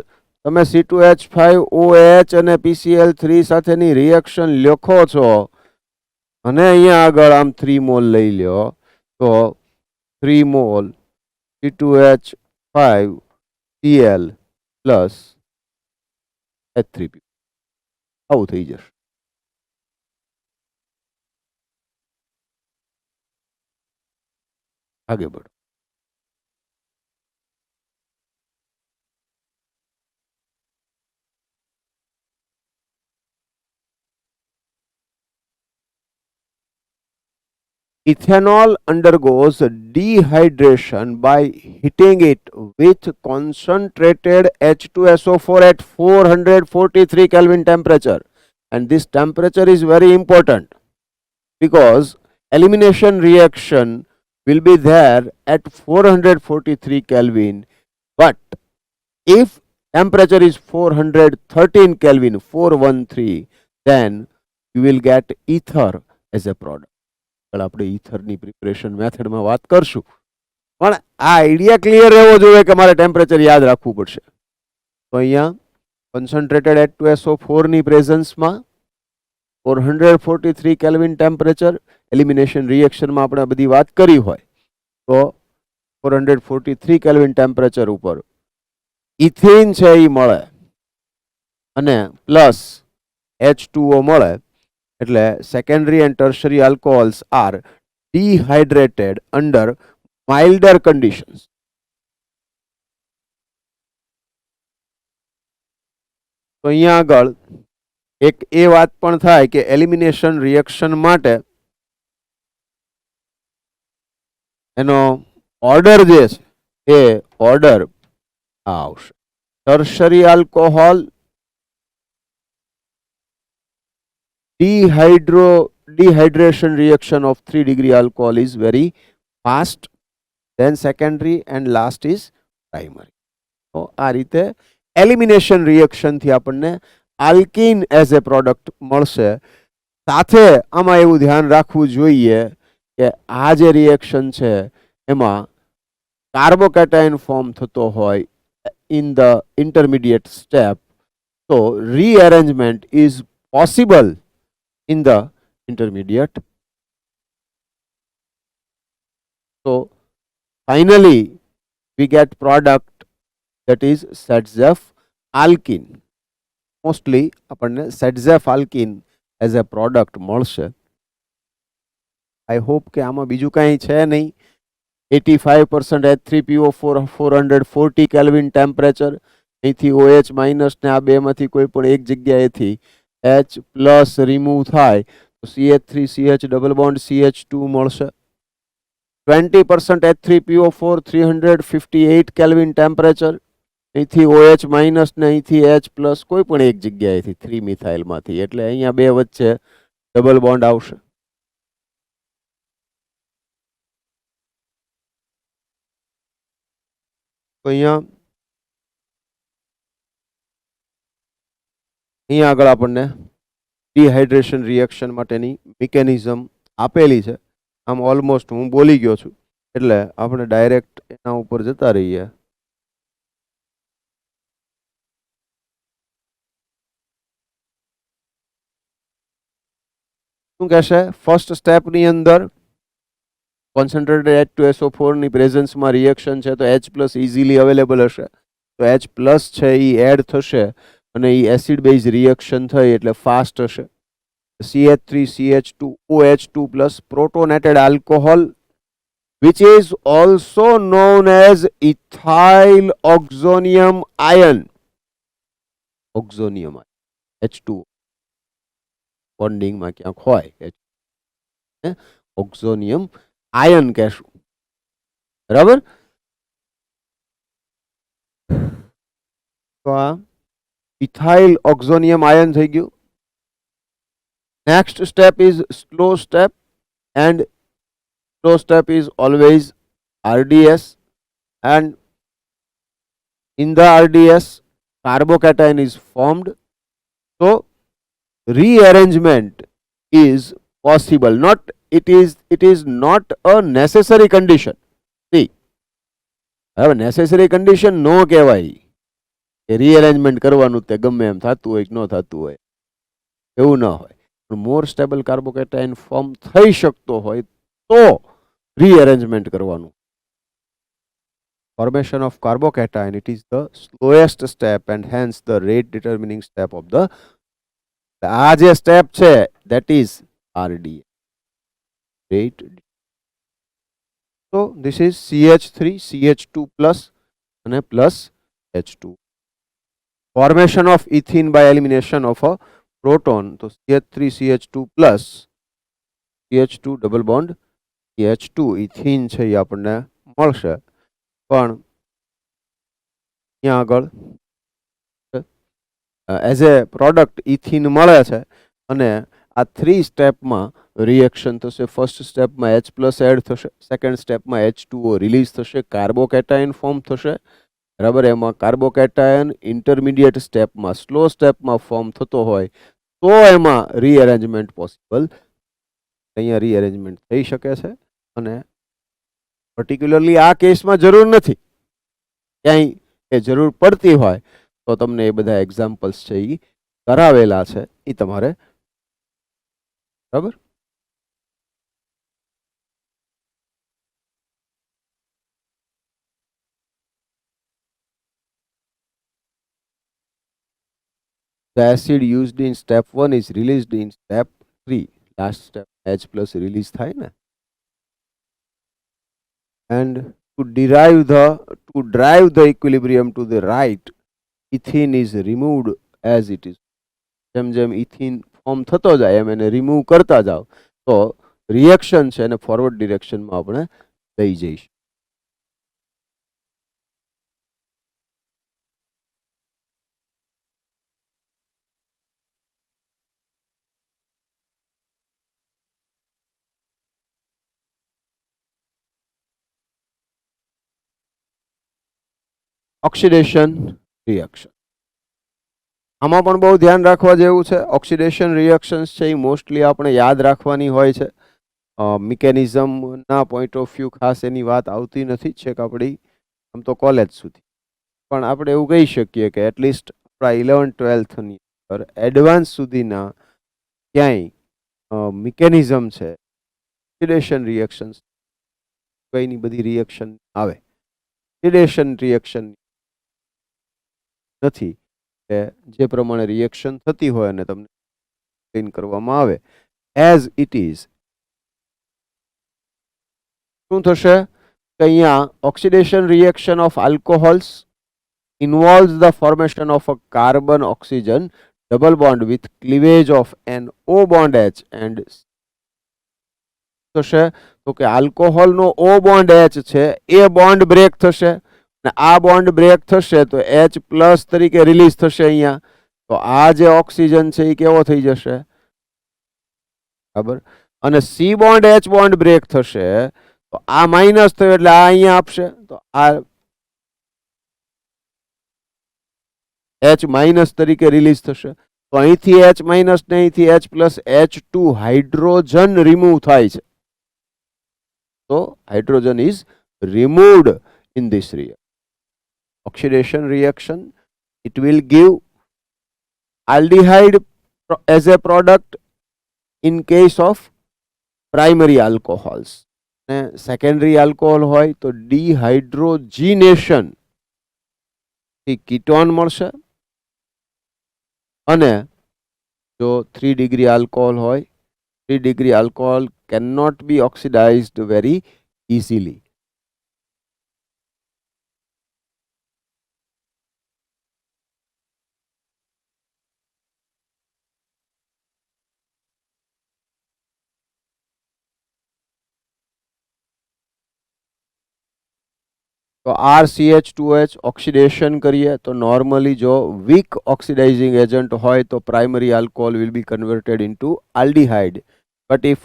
તમે C2H5OH અને PCl3 સાથેની રિએક્શન લખો છો અને અહીંયા આગળ આમ 3 મોલ લઈ લ્યો તો 3 મોલ C2H5Cl પ્લસ H3P આવું થઈ જશે. આગે બઢો. Ethanol undergoes dehydration by heating it with concentrated H2SO4 at 443 Kelvin temperature. And this temperature is very important because elimination reaction will be there at 443 Kelvin. But if temperature is 413 Kelvin, 413, then you will get ether as a product. આપણે ઈથરની preparation મેથડમાં વાત કરશું, પણ આ idea clear રહેવો જોઈએ કે મારે ટેમ્પરેચર યાદ રાખવું પડશે. તો અહીંયા કોન્સન્ટ્રેટેડ H2SO4 ની પ્રેઝન્સમાં 443 કેલ્વિન ટેમ્પરેચર, એલિમિનેશન રિએક્શનમાં આપણે બધી વાત કરી હોય તો 443 કેલ્વિન ટેમ્પરેચર ઉપર ઇથેન છે એ મળે અને પ્લસ H2O મળે. એટલે secondary and tertiary alcohols are dehydrated under milder conditions. તો અહીંયા આગળ એક એ વાત પણ થાય કે એલિમિનેશન રિએક્શન માટે એનો ઓર્ડર જે છે એ ઓર્ડર આવશે. Tertiary alcohol dehydration reaction of 3 degree alcohol is very fast, then secondary and last is primary. તો આ રીતે એલિમિનેશન રિએક્શન થી આપણને આલ્કીન એઝ એ પ્રોડક્ટ મળશે. સાથે આમાં એવું ધ્યાન રાખવું જોઈએ કે આ જે રિએક્શન છે એમાં કાર્બોકેટાયન ફોર્મ થતો હોય ઇન ધ ઇન્ટરમીડિયેટ સ્ટેપ, તો rearrangement is possible in the intermediate. So finally we get product that is Sadzef alkene. Mostly આપણને Sadzef alkene as a product મળશે. I hope કે આમાં બીજું કાંઈ છે નહીં. 85% H3PO4 440 કેલ્વિન ટેમ્પરેચર, અહીંથી OH માઇનસ ને આ બેમાંથી કોઈ પણ એક જગ્યાએથી H પ્લસ રિમૂવ થાય તો CH3 CH double bond CH2 મળશે. 20% H3PO4 358 કેલ્વિન ટેમ્પરેચર, અહીંથી OH માઇનસ ને અહીંથી H પ્લસ કોઈ પણ એક જગ્યાએથી 3 મિથાઇલમાંથી, એટલે અહીંયા બે વચ્ચે ડબલ બોન્ડ આવશે. તો અહીંયા આગળ આપણને ડિહાઇડ્રેશન રિએક્શન માટેની મિકેનિઝમ આપેલી છે. આમ ઓલમોસ્ટ હું બોલી ગયો છું, એટલે આપણે ડાયરેક્ટ એના ઉપર જતા રહીએ. શું કહેશે? ફર્સ્ટ સ્ટેપની અંદર કોન્સન્ટ્રેટેડ H2SO4 ની પ્રેઝન્સમાં રિએક્શન છે, તો H પ્લસ ઇઝીલી અવેલેબલ હશે, તો H પ્લસ છે એ એડ થશે અને એ એસિડ બેઝ રિએક્શન થઈ એટલે ફાસ્ટ હશે. CH3CH2OH2 plus protonated alcohol, which is also known as ethyl oxonium ion. Oxonium ion, H2 bonding માં ક્યાંક હોય, ઓક્ઝોનિયમ આયન કહેશું. બરાબર? તો આ ઇથાઇલ ઓક્ઝોનિયમ આયન થઈ ગયું. Next step is slow step, and slow step is always RDS, and in the RDS carbocation is formed, so rearrangement is possible. It is not a necessary condition. See, હવે necessary condition નો કહેવાય કે rearrangement કરવાનું તે ગમે એમ થતું હોય કે ન થતું હોય, એવું ન હોય. મોર સ્ટેબલ કાર્બોકેટાઇન ફોર્મ થઈ શકતો હોય તો રીઅરેન્જમેન્ટ કરવાનું. Formation of carbocation, it is the slowest step and hence the rate determining step of the, આ જે સ્ટેપ છે ધેટ ઇઝ RDA, રેટ. તો this is CH3 CH2 plus અને plus H2. Formation of ethene by elimination of a proton, તો CH3 CH2 plus CH2 double bond CH2 ethene છે એ આપણને મળશે. પણ ત્યાં આગળ એઝ એ પ્રોડક્ટ ઇથીન મળે છે અને આ 3 સ્ટેપમાં રિએક્શન થશે. ફર્સ્ટ સ્ટેપમાં H પ્લસ એડ થશે, સેકન્ડ સ્ટેપમાં H2O રિલીઝ થશે, કાર્બોકેટાઇન ફોર્મ થશે. બરાબર? એમાં કાર્બોકેટાયન ઇન્ટરમીડિયેટ સ્ટેપમાં, સ્લો સ્ટેપમાં ફોર્મ થતો હોય તો એમાં રીઅરેન્જમેન્ટ પોસિબલ. અહીંયા રીઅરેન્જમેન્ટ થઈ શકે છે અને પર્ટિક્યુલરલી આ કેસમાં જરૂર નથી. ક્યાંય એ જરૂર પડતી હોય તો તમને એ બધા એક્ઝામ્પલ્સ છે એ કરાવેલા છે, એ તમારે. બરાબર? The acid used in step 1 is released in step 3. Last step H plus release થાય ને. And to drive the equilibrium to the right, ethene is removed as it is. જેમ જેમ ઇથીન ફોર્મ થતો જાય એમ એને રિમૂવ કરતા જાઓ તો રિએક્શન છે એને ફોરવર્ડ ડિરેક્શનમાં આપણે લઈ જઈશું. ઓક્સિડેશન રિએક્શન, આમાં પણ બહુ ધ્યાન રાખવા જેવું છે. ઓક્સિડેશન રિએક્શન્સ છે એ મોસ્ટલી આપણે યાદ રાખવાની હોય છે. મિકેનિઝમના પોઈન્ટ ઓફ વ્યૂ ખાસ એની વાત આવતી નથી, છેક આપણી આમ તો કોલેજ સુધી. પણ આપણે એવું કહી શકીએ કે એટલીસ્ટ આપણા 11-12ની અંદર એડવાન્સ સુધીના ક્યાંય મિકેનિઝમ છે, ઓક્સિડેશન રિએક્શન્સ કઈની બધી રિએક્શન આવે, ઓક્સિડેશન રિએક્શન નથી કે જે પ્રમાણે રિએક્શન થતી હોય અને તમને એક્સપ્લેન કરવામાં આવે એઝ ઇટ ઇઝ. શું થશે કે અહીંયા oxidation reaction of alcohols involves the formation of a carbon oxygen double bond with cleavage of an O bond H and થશે તો કે આલ્કોહોલ નો O bond H છે એ બોન્ડ બ્રેક થશે અને આ બોન્ડ બ્રેક થશે તો H પ્લસ તરીકે રિલીઝ થશે અહીંયા. તો આ જે ઓક્સિજન છે એ કેવો થઈ જશે? બરાબર? અને C bond H bond break થશે તો આ માઇનસ થયો એટલે આ અહીંયા આપશે, તો આ H માઇનસ તરીકે રિલીઝ થશે. તો તો અહીંથી H માઇનસ ને અહીંથી H plus H2 hydrogen remove થાય છે. તો hydrogen is removed in this oxidation reaction. It will give aldehyde as a product in case of primary alcohols. Secondary alcohol હોય તો ડિહાઇડ્રોજીનેશન થી કીટોન મળશે, અને જો 3 ડિગ્રી આલ્કોહોલ હોય, 3 degree alcohol can not be oxidised very easily. તો RCH2H oxidation કરીએ તો નોર્મલી જો વીક ઓક્સિડાઇઝિંગ એજન્ટ હોય તો primary alcohol will be converted into aldehyde. But if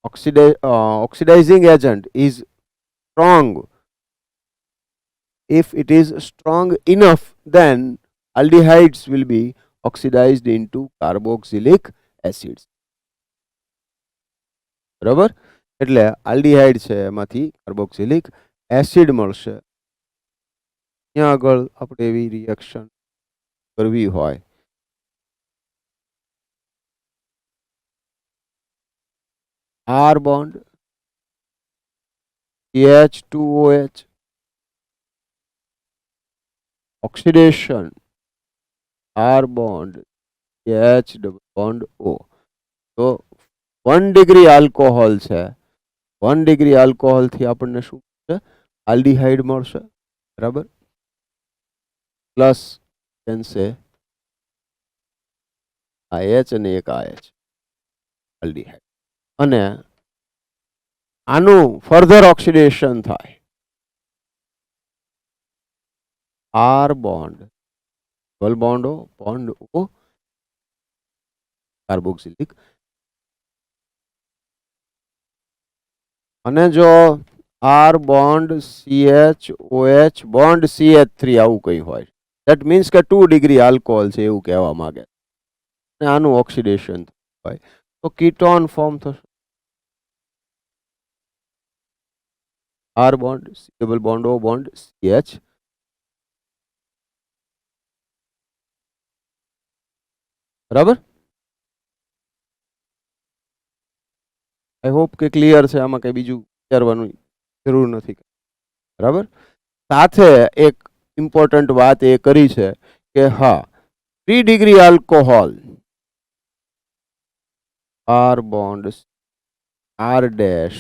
oxidizing agent is strong, if it is strong enough, then aldehydes will be oxidized into carboxylic acids. બરાબર? એટલે aldehyde છે એમાંથી carboxylic acid મળશે. ત્યાં આગળ આપણે એવી રિએક્શન કરવી હોય R bond CH2OH oxidation R bond CH double bond O. તો 1 ડિગ્રી આલ્કોહોલ છે, 1 ડિગ્રી આલ્કોહોલ થી આપણને શું મળશે? આલ્ડીહાઇડ મળશે. બરાબર? પ્લસ બનશે આ H અને એક આ H આલ્ડીહાઇડ. અને આનું ફર્ધર ઓક્સિડેશન થાય R bond double bond O carboxylic. અને જો R bond CHOH bond CH3 આવું કઈ હોય, ધેટ મીન્સ કે 2 ડિગ્રી આલ્કોહોલ છે એવું કહેવા માંગે, અને આનું ઓક્સિડેશન હોય તો કીટોન ફોર્મ થશે. R bond double bond O bond CH. બરાબર? આઈ હોપ કે ક્લિયર છે. આમાં કઈ બીજું વિચારવાનું જરૂર નથી. બરાબર? સાથે એક ઇમ્પોર્ટન્ટ વાત એ કરી છે કે હા, 3 degree alcohol R bond R dash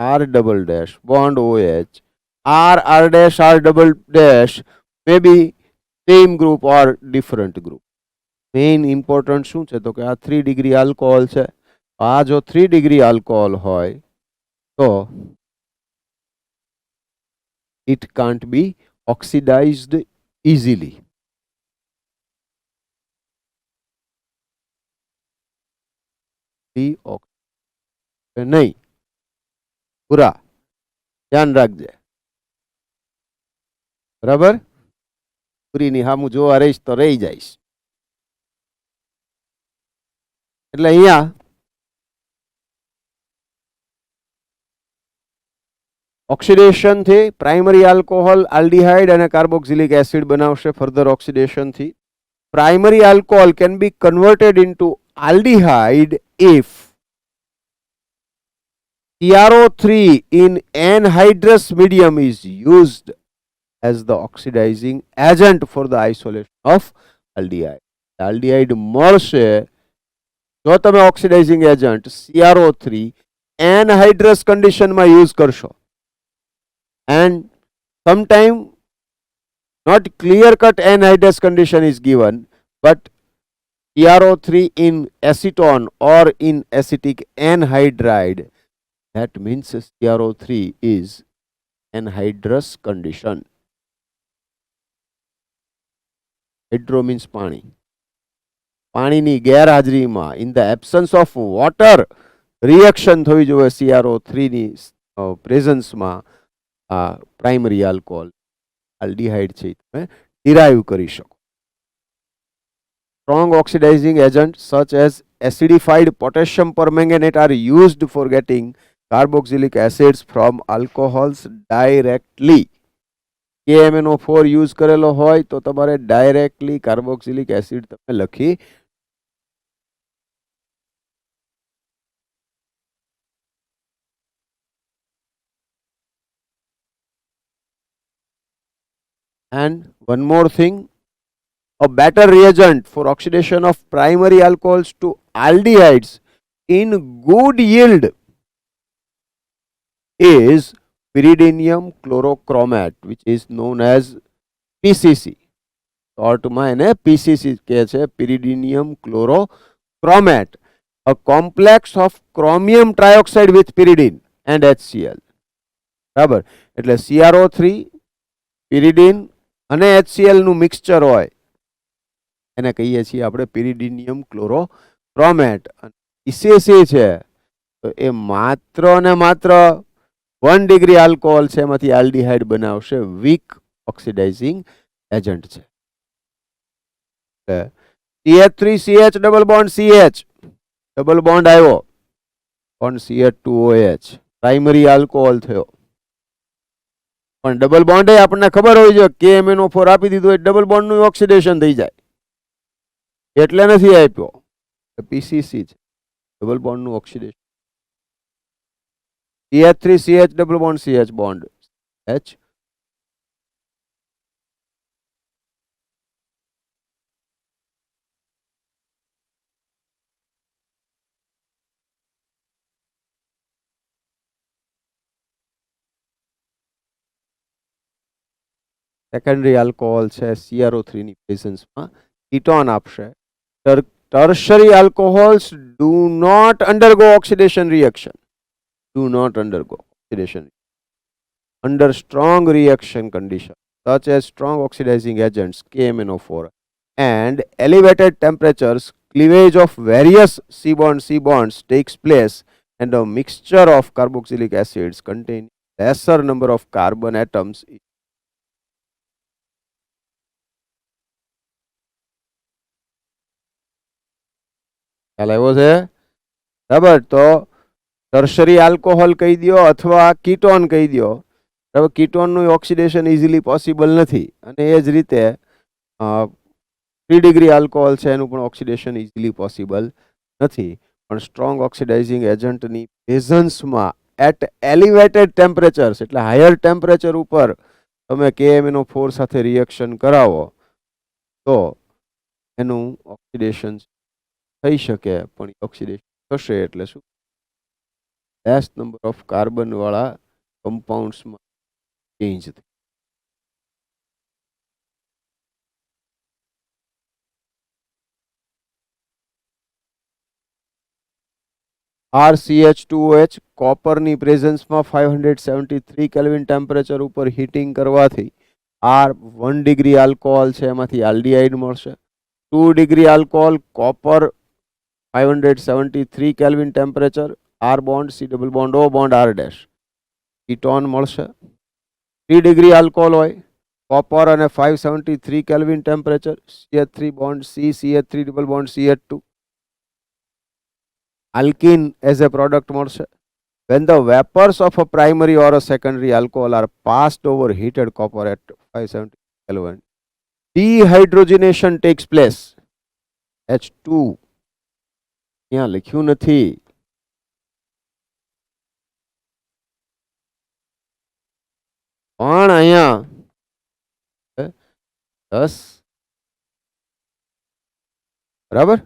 R double dash bond OH R dash R double dash may be same group or different group. Main important શું છે તો કે આ 3 ડિગ્રી આલ્કોહોલ છે. આ જો 3 ડિગ્રી આલ્કોહોલ હોય તો it can't be oxidized easily. નહીં, પૂરા ધ્યાન રાખજે. બરાબર? પૂરીની સામું જોવા રહીશ તો રહી જઈશ. એટલે અહીંયા ઓક્સિડેશન થી પ્રાઇમરી આલ્કોહોલ આલ્ડીહાઇડ અને કાર્બોક્સિલિક એસિડ બનાવશે. ફર્ધર ઓક્સિડેશન થી primary alcohol can be converted into aldehyde if CrO3 in anhydrous medium is used as the oxidizing agent for the isolation of aldehyde. Aldehyde મળશે જો તમે oxidising agent CrO3 anhydrous condition માં use કરશો. And sometime not clear cut anhydrous condition is given, but CrO3 in acetone or in acetic anhydride, that means CrO3 is anhydrous condition. Hydro means પાણી. પાણીની ગેરહાજરીમાં in the absence of water reaction થવી જોઈએ CrO3 ની પ્રેઝન્સમાં આ primary alcohol aldehyde છે તમે derive કરી શકો. Strong oxidizing agents such as acidified potassium permanganate are used for getting carboxylic acids from alcohols directly. KMNO4 use કરેલો હોય તો તમારે ડાયરેક્ટલી કાર્બોક્સિલિક એસિડ તમે લખી. And one more thing, a better reagent for oxidation of primary alcohols to aldehydes in good yield is pyridinium chlorochromate, which is known as PCC. શોર્ટમાં એને PCC કહે છે, pyridinium chlorochromate, a complex of chromium trioxide with pyridine and HCl. બરાબર, એટલે CrO3 pyridine અને HCl નું mixture હોય એને કહીએ છીએ આપણે pyridinium chlorochromate. PCC છે તો એ માત્ર ને માત્ર 1 ડિગ્રી આલ્કોહોલ છે એમાંથી આલ્ડીહાઇડ બનાવશે, વીક ઓક્સિડાઇઝિંગ એજન્ટ છે. CH3CH double bond CH double bond આવ્યો, બોન્ડ CH2OH પ્રાઇમરી આલ્કોહોલ થયો. પણ ડબલ બોન્ડ આપણને ખબર હોય છે KMNO4 આપી દીધું હોય ડબલ બોન્ડ નું ઓક્સિડેશન થઈ જાય એટલે નથી આપ્યો. PCC છે, ડબલ બોન્ડ નું oxidation. CH3CH double bond CH bond H. Secondary alcohol છે CrO3 ની પ્રેઝન્સમાં કીટોન આપશે. Tertiary alcohols do not undergo oxidation reaction, do not undergo oxidation under strong reaction conditions such as strong oxidizing agents KMNO4 and elevated temperatures. Cleavage of various C bonds takes place and a mixture of carboxylic acids containing lesser number of carbon atoms. ખ્યાલ આવ્યો છે? બરાબર, તો tertiary alcohol કહી દો અથવા ketone કહી દો. હવે કીટોનનું ઓક્સિડેશન ઇઝીલી પોસિબલ નથી અને એ જ રીતે 3 ડિગ્રી આલ્કોહોલ છે એનું પણ ઓક્સિડેશન ઇઝીલી પોસિબલ નથી. પણ સ્ટ્રોંગ ઓક્સિડાઇઝિંગ એજન્ટની પ્રેઝન્સમાં એટ એલિવેટેડ ટેમ્પરેચર્સ એટલે હાયર ટેમ્પરેચર ઉપર તમે KMNO4 સાથે રિએક્શન કરાવો તો એનું ઓક્સિડેશન થઈ શકે, પણ ઓક્સિડેશન થશે એટલે શું લેસ નંબર ઓફ કાર્બન વાળા કમ્પાઉન્ડ્સમાં ચેન્જ થાય. RCH2OH કોપરની પ્રેઝન્સમાં 573 કેલ્વિન ટેમ્પરેચર ઉપર હીટિંગ કરવાથી R 1 ડિગ્રી આલ્કોહોલ છે એમાંથી આલ્ડીહાઇડ મળશે. 2 degree alcohol copper 573 kelvin temperature R bond C double bond O bond R dash ketone મળશે. 3 ડિગ્રી આલ્કોહોલ હોય કોપર અને 573 kelvin temperature CH3 bond C CH3 double bond CH2 alkene as a product મળશે. When the vapors of a primary or a secondary alcohol are passed over heated copper at 570 Kelvin, dehydrogenation takes place. H2 यहाँ लिख्યું નથી. પણ અહીંયા 10 બરાબર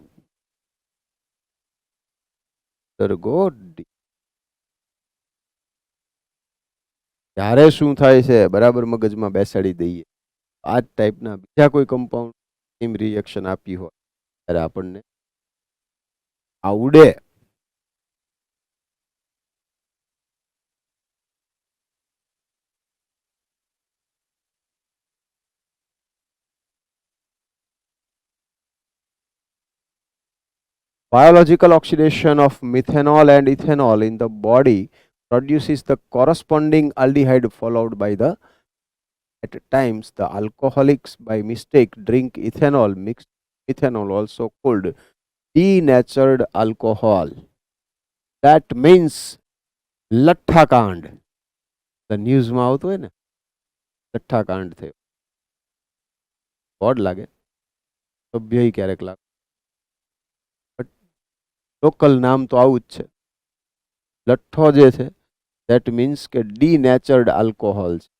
ત્યારે શું થાય છે બરાબર મગજમાં બેસાડી દઈએ. આ ટાઈપના બીજા કોઈ કમ્પાઉન્ડ સેમ રિએક્શન આપી હોય ત્યારે આપણને આવડે. Biological oxidation of methanol and ethanol in the body produces the corresponding aldehyde followed by the, at times the alcoholics by mistake drink ethanol mixed Ethanol, also called denatured alcohol. That means લઠ્ઠાકાંડ. ન્યૂઝમાં આવતું હોય ને, લઠ્ઠાકાંડ થયો. Odd લાગે, સભ્ય ક્યારેક લાગે, but local નામ તો આવું જ છે. લઠ્ઠો જે છે દેટ મીન્સ કે ડીનેચર્ડ આલ્કોહોલ છે.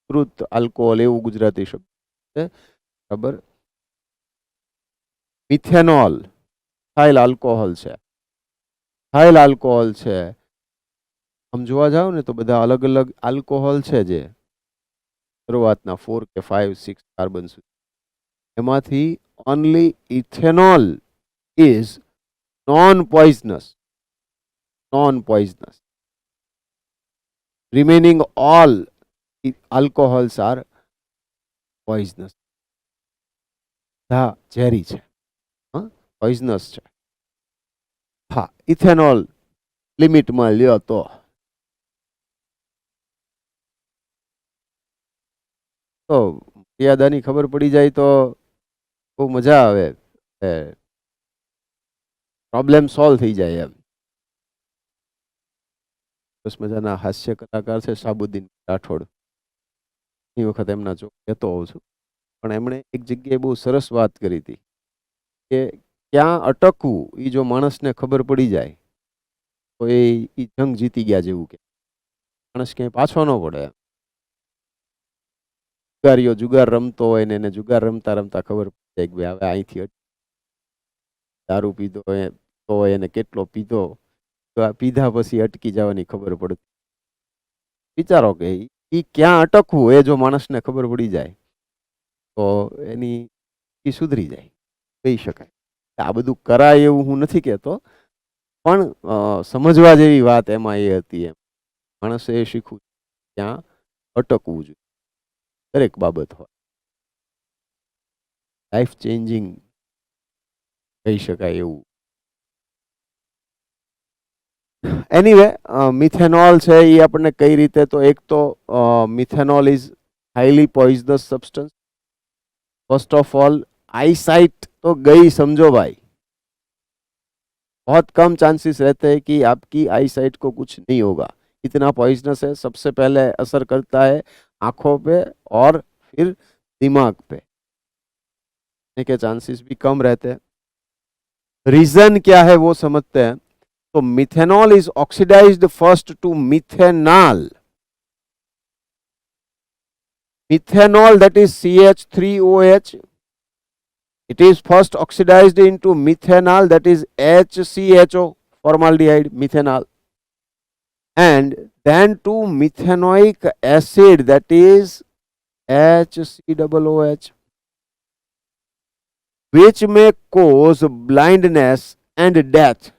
કૃત આલ્કોહોલ એવું ગુજરાતી શબ્દ છે, બરાબર. મિથેનોલ થાઇલ આલ્કોહોલ છે. થાઇલ આલ્કોહોલ છે. આમ જોવા જાવ ને તો બધા અલગ અલગ આલ્કોહોલ છે, જે શરૂઆતના 4 કે 5 6 કાર્બન સુધી, એમાંથી only ethanol is known poisonous. Remaining all alcohols are poisonous. હા, ઝેરી છે, પોઈઝનસ છે. હા, ઇથેનોલ લિમિટમાં લ્યો તો મર્યાદાની ખબર પડી જાય તો બહુ મજા આવે, પ્રોબ્લેમ સોલ્વ થઈ જાય એમ. બસ મજાના હાસ્ય કલાકાર છે શાહબુદ્દીન રાઠોડ. એ વખત એમના ચોક કહેતો હોઉં છું, પણ એમણે એક જગ્યાએ બહુ સરસ વાત કરી હતી કે ક્યાં અટકવું એ જો માણસને ખબર પડી જાય તો એ જંગ જીતી ગયા જેવું, કે માણસ ક્યાંય પાછો ન પડે. જુગારીઓ જુગાર રમતો હોય ને એને જુગાર રમતા રમતા ખબર પડી જાય કે ભાઈ હવે અહીંથી દારૂ પીધો તો એને કેટલો પીધો, તો આ પીધા પછી અટકી જવાની ખબર પડતી. વિચારો કે એ ક્યાં અટકવું એ જો માણસને ખબર પડી જાય તો એની સુધરી જાય, કહી શકાય. આ બધું કરાય એવું હું નથી કહેતો, પણ સમજવા જેવી વાત એમાં એ હતી. એમ માણસે એ શીખવું ત્યાં અટકવું જોઈએ, દરેક બાબત હોય. લાઈફ ચેન્જિંગ કહી શકાય એવું. એનીવે, મિથેનોલ છે એ આપણને કઈ રીતે, તો એક તો methanol is highly poisonous substance. First of all eyesight तो गई समझो भाई, बहुत कम चांसेस रहते हैं कि आपकी आईसाइट को कुछ नहीं होगा, इतना पॉइजनस है. सबसे पहले असर करता है आंखों पे और फिर दिमाग पे, के चांसेस भी कम रहते हैं. रीजन क्या है वो समझते हैं. तो methanol is oxidised first to methanol. Methanol, that is CH3OH, it is first oxidized into methanol, that is HCHO, formaldehyde, methanol, and then to methanoic acid, that is HCOOH, which may cause blindness and death.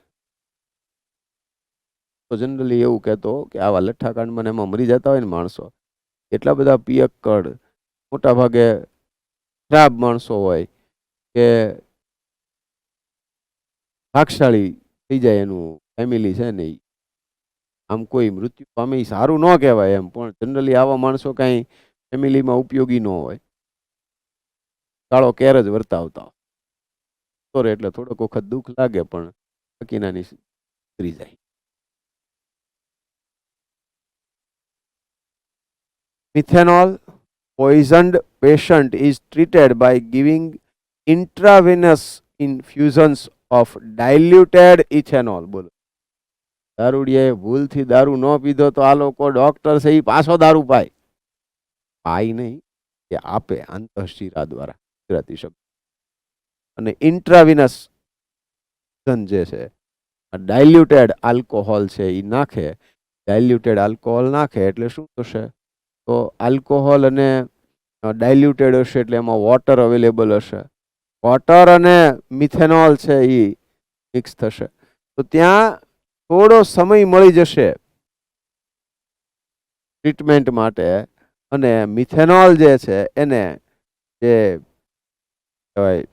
તો generally એવું કહેતો કે આવા લઠ્ઠાકાંડમાં એમાં મરી જતા હોય ને માણસો, એટલા બધા પિયક્કડ, મોટા ભાગે ખરાબ માણસો હોય કે ભાગશાળી થઈ જાય એનું ફેમિલી છે ને, આમ કોઈ મૃત્યુ પામે સારું ન કહેવાય એમ, પણ જનરલી આવા માણસો કાંઈ ફેમિલીમાં ઉપયોગી ન હોય, કાળો કેર જ વર્તાવતા હોય. એટલે થોડોક વખત દુઃખ લાગે પણ બાકીનાની ઉતરી જાય. Methanol poisoned patient is treated by giving intravenous infusions of diluted ethanol. બોલો, દારૂડિયાએ ભૂલથી દારૂ ન પીધો તો આ લોકો ડોક્ટર છે એ પાછો દારૂ પાય નહીં, કે આપે આંતરશિરા દ્વારા, ગુજરાતી શબ્દ. અને ઇન્ટ્રાવિનસ જે છે ડાયલ્યુટેડ આલ્કોહોલ છે એ નાખે. ડાયલ્યુટેડ આલ્કોહોલ નાખે એટલે શું થશે, તો આલ્કોહોલ અને ડાયલ્યુટેડ હશે એટલે એમાં વોટર અવેલેબલ હશે. વોટર અને મિથેનોલ છે એ મિક્સ થશે, તો ત્યાં થોડો સમય મળી જશે ટ્રીટમેન્ટ માટે. અને મિથેનોલ જે છે એને જે કહેવાય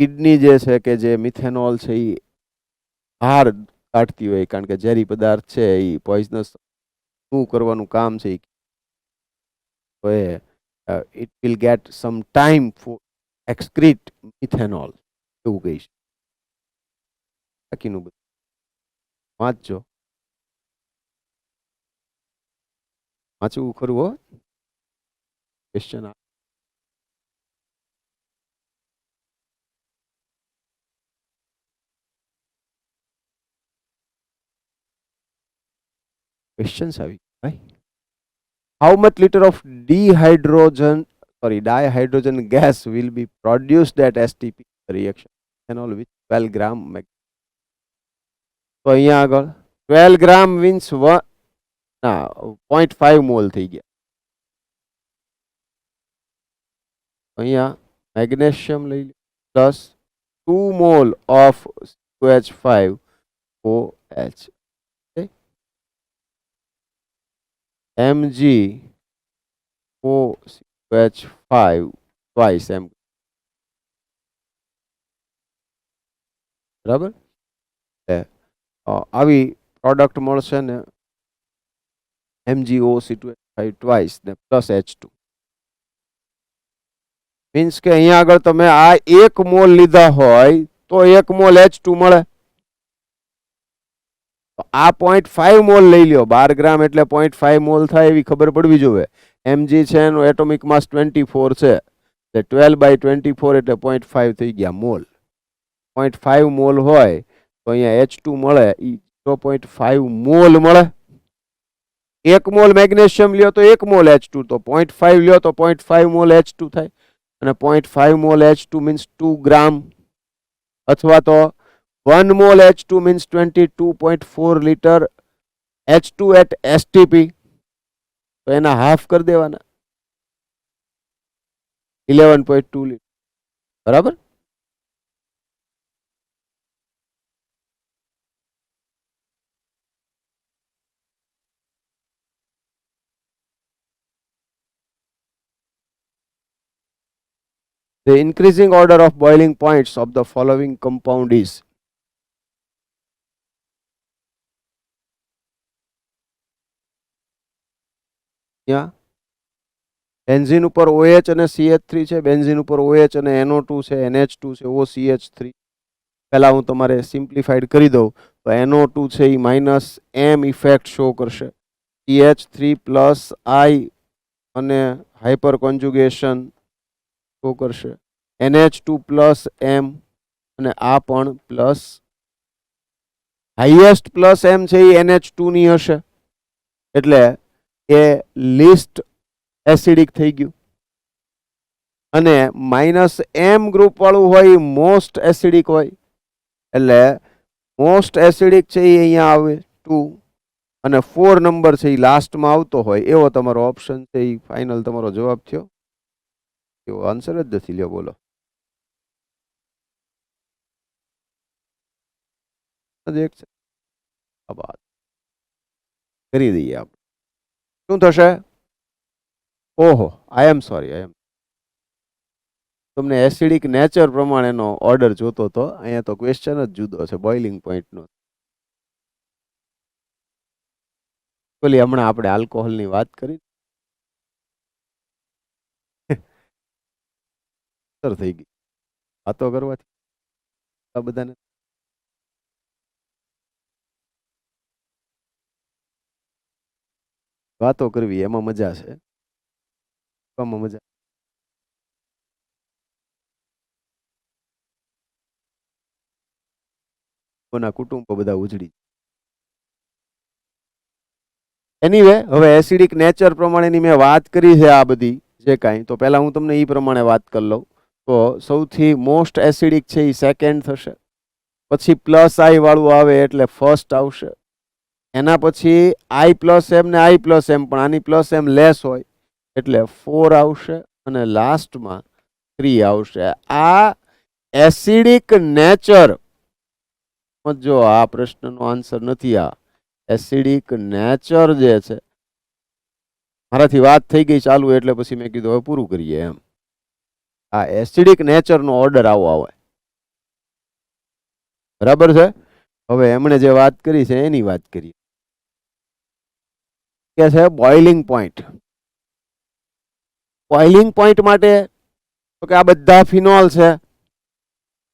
કિડની જે છે કે જે મિથેનોલ છે એ બહાર કાઢતી હોય, કારણ કે ઝેરી પદાર્થ છે એ પોઈઝનસ શું કરવાનું કામ છે, તો it will get some time excrete methanol એવું કહી છે. બાકીનું બધું વાંચજો, વાંચવું ખરું હો. ક્વેશ્ચન ક્વેશ્ચન્સ આવી ભાઈ. How much liter of dihydrogen gas will be produced at STP reaction ethanol with 12 gram તો અહીંયા આગળ 12 ગ્રામ મીન્સ ના 0.5 મોલ થઈ ગયા. અહીંયા મેગ્નેશિયમ લઈ લો plus 2 mole of CH5OH MgOCH5 twice એમ બરાબર. આવી પ્રોડક્ટ મળશે ને MgOC5 twice ને પ્લસ H2 મીન્સ કે અહીંયા આગળ તમે આ 1 મોલ લીધા હોય તો 1 મોલ H2 મળે. આ 0.5 મોલ લઈ લ્યો, 12 ગ્રામ એટલે 0.5 મોલ થાય એવી ખબર પડવી જોઈએ. Mg છે એનો એટોમિક માસ 24 છે, એટલે 12/24 એટલે 0.5 થઈ ગયા મોલ. 0.5 મોલ હોય તો અહીંયા H2 મળે, 0.5 મોલ મળે. 1 મોલ મેગ્નેશિયમ લ્યો તો 1 મોલ H2, તો 0.5 લ્યો તો 0.5 મોલ H2 થાય, અને 0.5 મોલ H2 મીન્સ 2 ગ્રામ, અથવા તો 1 mole H2 means 22.4 liter H2 at STP. તો એના હાફ કરી દેવાના 11.2 liter. બરાબર. The increasing order of boiling points of the following compound is benzene ઉપર OH અને CH3 છે, બેન્ઝીન ઉપર OH અને NO2 છે, NH2 છે, OCH3. પહેલા હું તમારે સિમ્પ્લિફાઈડ કરી દઉં તો NO2 છે એ -M ઇફેક્ટ શો કરશે, CH3 પ્લસ I અને હાઇપર કોન્જુગેશન શો કરશે, NH2 પ્લસ M અને આ પણ પ્લસ, હાઈએસ્ટ પ્લસ M છે એ NH2 ની હશે એટલે એ લીસ્ટ એસિડિક થઈ ગયું, અને -M ગ્રુપ વાળું હોય મોસ્ટ એસિડિક હોય એટલે મોસ્ટ એસિડિક છે એ અહીંયા આવે 2, અને 4 નંબર છે એ લાસ્ટમાં આવતો હોય એવો તમારો ઓપ્શન છે એ ફાઇનલ તમારો જવાબ થયો. એવો આન્સર જ નથી. લ્યો બોલો. કરી દઈએ આપણે. શું થશે? ઓહો, આઈ એમ સોરી, તમને એસિડિક નેચર પ્રમાણેનો ઓર્ડર જોતો હતો, અહીંયા તો ક્વેશ્ચન જ જુદો છે બોઇલિંગ પોઈન્ટનો. બોલી હમણાં આપણે આલ્કોહોલની વાત કરી થઈ ગઈ વાતો કરવાથી. આ બધાને વાતો કરવી એમાં મજા છે, એમાં મજા. કોના કુટુંબો બધા ઉજળી. એનીવે, હવે એસિડિક નેચર પ્રમાણેની મેં વાત કરી છે આ બધી જે કાંઈ, તો પહેલા હું તમને એ પ્રમાણે વાત કરી લઉં. તો સૌથી મોસ્ટ એસિડિક છે એ સેકન્ડ થશે, પછી પ્લસ I વાળું આવે એટલે ફર્સ્ટ આવશે, એના પછી I+M ને I+M, પણ આની +M લેસ હોય એટલે 4 આવશે, અને લાસ્ટમાં 3 આવશે. આ એસિડિક નેચર, જો આ પ્રશ્નનો આન્સર નથી. આ એસિડિક નેચર જે છે, મારાથી વાત થઈ ગઈ ચાલુ એટલે પછી મેં કીધું હવે પૂરું કરીએ એમ. આ એસિડિક નેચરનો ઓર્ડર આવો આવે. બરાબર છે. હવે એમણે જે વાત કરી છે એની વાત કરીએ. કે છે બોઇલિંગ પોઈન્ટ. બોઇલિંગ પોઈન્ટ માટે તો કે આ બધા ફિનોલ છે,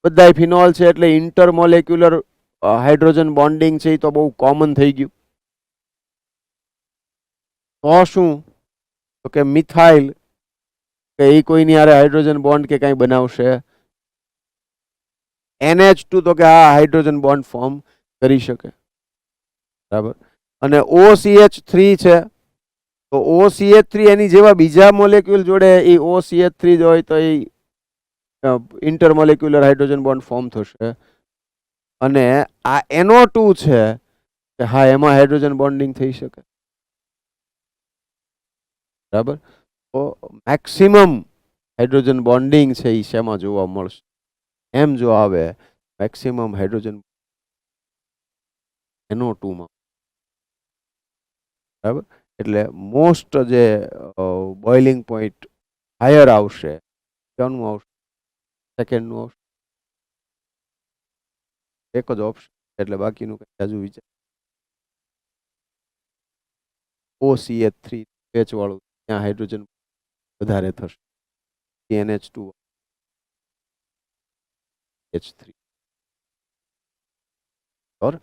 બધા ફિનોલ છે એટલે ઇન્ટરમોલેક્યુલર હાઇડ્રોજન બોન્ડિંગ છે એ તો બહુ કોમન થઈ ગયું. તો શું? તો કે મિથાઇલ કે એ કોઈની હારે હાઇડ્રોજન બોન્ડ કે કઈ બનાવશે? NH2 તો કે આ હાઇડ્રોજન બોન્ડ ફોર્મ કરી શકે, બરાબર. અને OCH3 છે, તો OCH3 એની જેવા બીજા મોલેક્યુલ જોડે એ OCH3 જ હોય તો એ ઇન્ટરમોલેક્યુલર હાઇડ્રોજન બોન્ડ ફોર્મ થશે. અને આ NO2 છે કે હા એમાં હાઇડ્રોજન બોન્ડિંગ થઈ શકે, બરાબર. તો મેક્સિમમ હાઇડ્રોજન બોન્ડિંગ છે એ શેમાં જોવા મળશે? એમ જો આવે મેક્સિમમ હાઇડ્રોજન NO2 માં, બરાબર. એટલે મોસ્ટ જે બોઇલિંગ પોઈન્ટ હાયર આવશે, ક્યાંનું આવશે? સેકન્ડનું આવશે. એક જ ઓપ્શન એટલે બાકીનું કઈ હજુ વિચાર. OCH3 H વાળું ત્યાં હાઇડ્રોજન વધારે થશે, NH2 H3. બરાબર.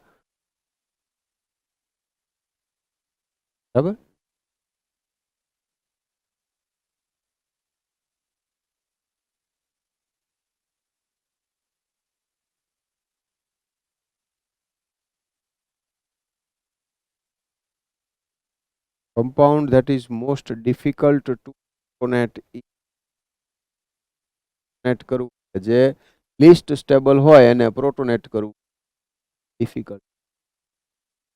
Compound that is most difficult to protonate કરવું, જે લીસ્ટ સ્ટેબલ હોય એને પ્રોટોનેટ કરવું ડિફિકલ્ટ.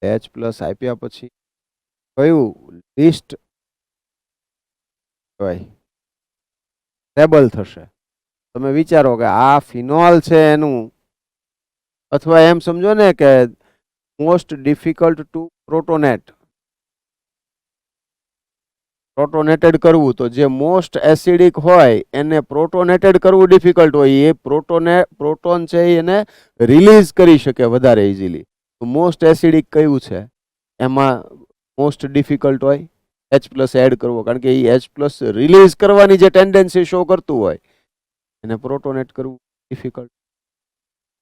H પ્લસ આપ્યા પછી કયું લીસ્ટ સ્ટેબલ થશે? તમે વિચારો કે આ ફિનોલ છે એનું, અથવા એમ સમજો ને કે મોસ્ટ ડિફિકલ્ટ ટુ પ્રોટોનેટેડ કરવું, તો જે મોસ્ટ એસિડિક હોય એને પ્રોટોનેટેડ કરવું ડિફિકલ્ટ હોય. એ પ્રોટોન છે એને રિલીઝ કરી શકે વધારે ઇઝીલી. તો મોસ્ટ એસિડિક કયું છે? એમાં મોસ્ટ ડિફિકલ્ટ હોય H પ્લસ એડ કરવો, કારણ કે એ H પ્લસ રિલીઝ કરવાની જે ટેન્ડન્સી શો કરતું હોય એને પ્રોટોનેટ કરવું ડિફિકલ્ટ.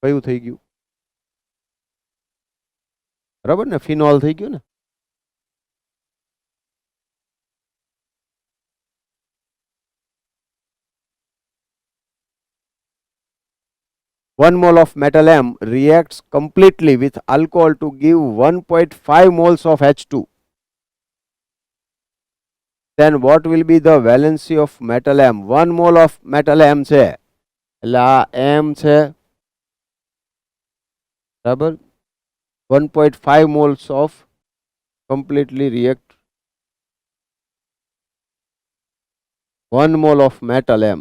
કયું થઈ ગયું? બરાબર ને, ફિનોલ થઈ ગયું ને. One mole of metal M reacts completely with alcohol to give 1.5 moles of H2. Then what will be the valency of metal M? 1 mole of metal M છે એટલે આ M છે, બરાબર. 1.5 moles of completely react 1 mole of metal M.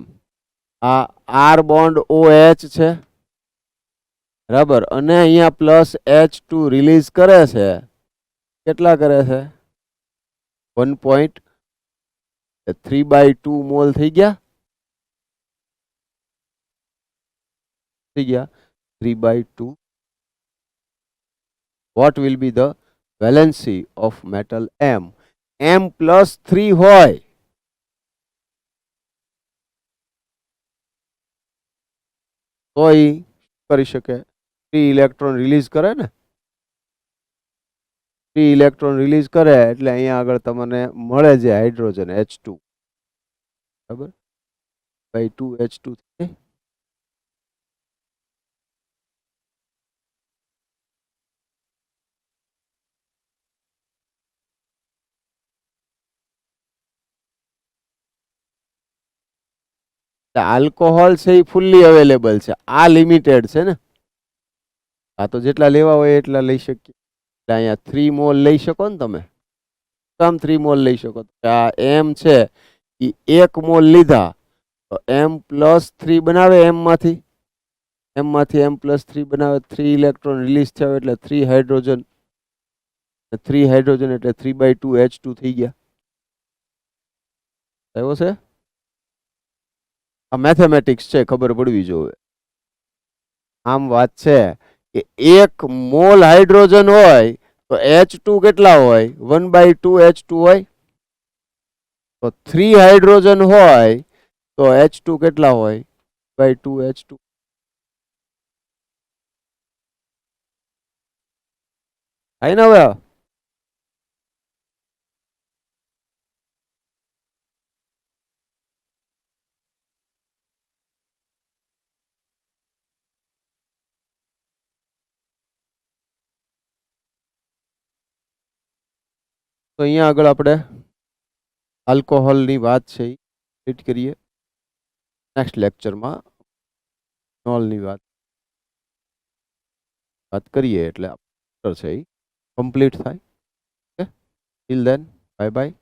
આ R bond OH છે, બરાબર. અને અહીંયા પ્લસ H2 રિલીઝ કરે છે, કેટલા કરે છે? 1.3/2 મોલ થઈ ગયા, 3/2. What will be the valency of metal M? M plus 3 હોય તો એ કરી શકે, 3 ઇલેક્ટ્રોન રિલીઝ કરે ને, 3 ઇલેક્ટ્રોન રિલીઝ કરે એટલે અહીંયા આગળ તમને મળે છે હાઇડ્રોજન H2, બરાબર. બાય 2 H2 આલ્કોહોલ છે એ ફૂલ્લી અવેલેબલ છે, આ લિમિટેડ છે ને. આ તો જેટલા લેવા હોય એટલા લઈ શકીએ. એટલે અહીંયા 3 મોલ લઈ શકો ને તમે, કમ 3 મોલ લઈ શકો. આ M છે એ 1 મોલ લીધા તો M પ્લસ 3 બનાવે, M માંથી M પ્લસ 3 બનાવે, 3 ઇલેક્ટ્રોન રિલીઝ થયો એટલે 3 હાઇડ્રોજન, 3 હાઇડ્રોજન એટલે 3/2 H2 થઈ ગયા. આવ્યો છે? આ મેથેમેટિક્સ છે, ખબર પડવી જોઈએ. આમ વાત છે કે 1 મોલ હાઇડ્રોજન હોય તો H2 કેટલા હોય? 1/2 H2 હોય. તો 3 હાઇડ્રોજન હોય તો H2 કેટલા હોય? By 2H2. થાય ને હવે? તો અહીંયા આગળ આપણે આલ્કોહોલની વાત છે એ રીડ કરીએ. નેક્સ્ટ લેક્ચરમાં ફિનોલની વાત કરીએ એટલે છે એ કમ્પ્લીટ થાય. Till then bye bye.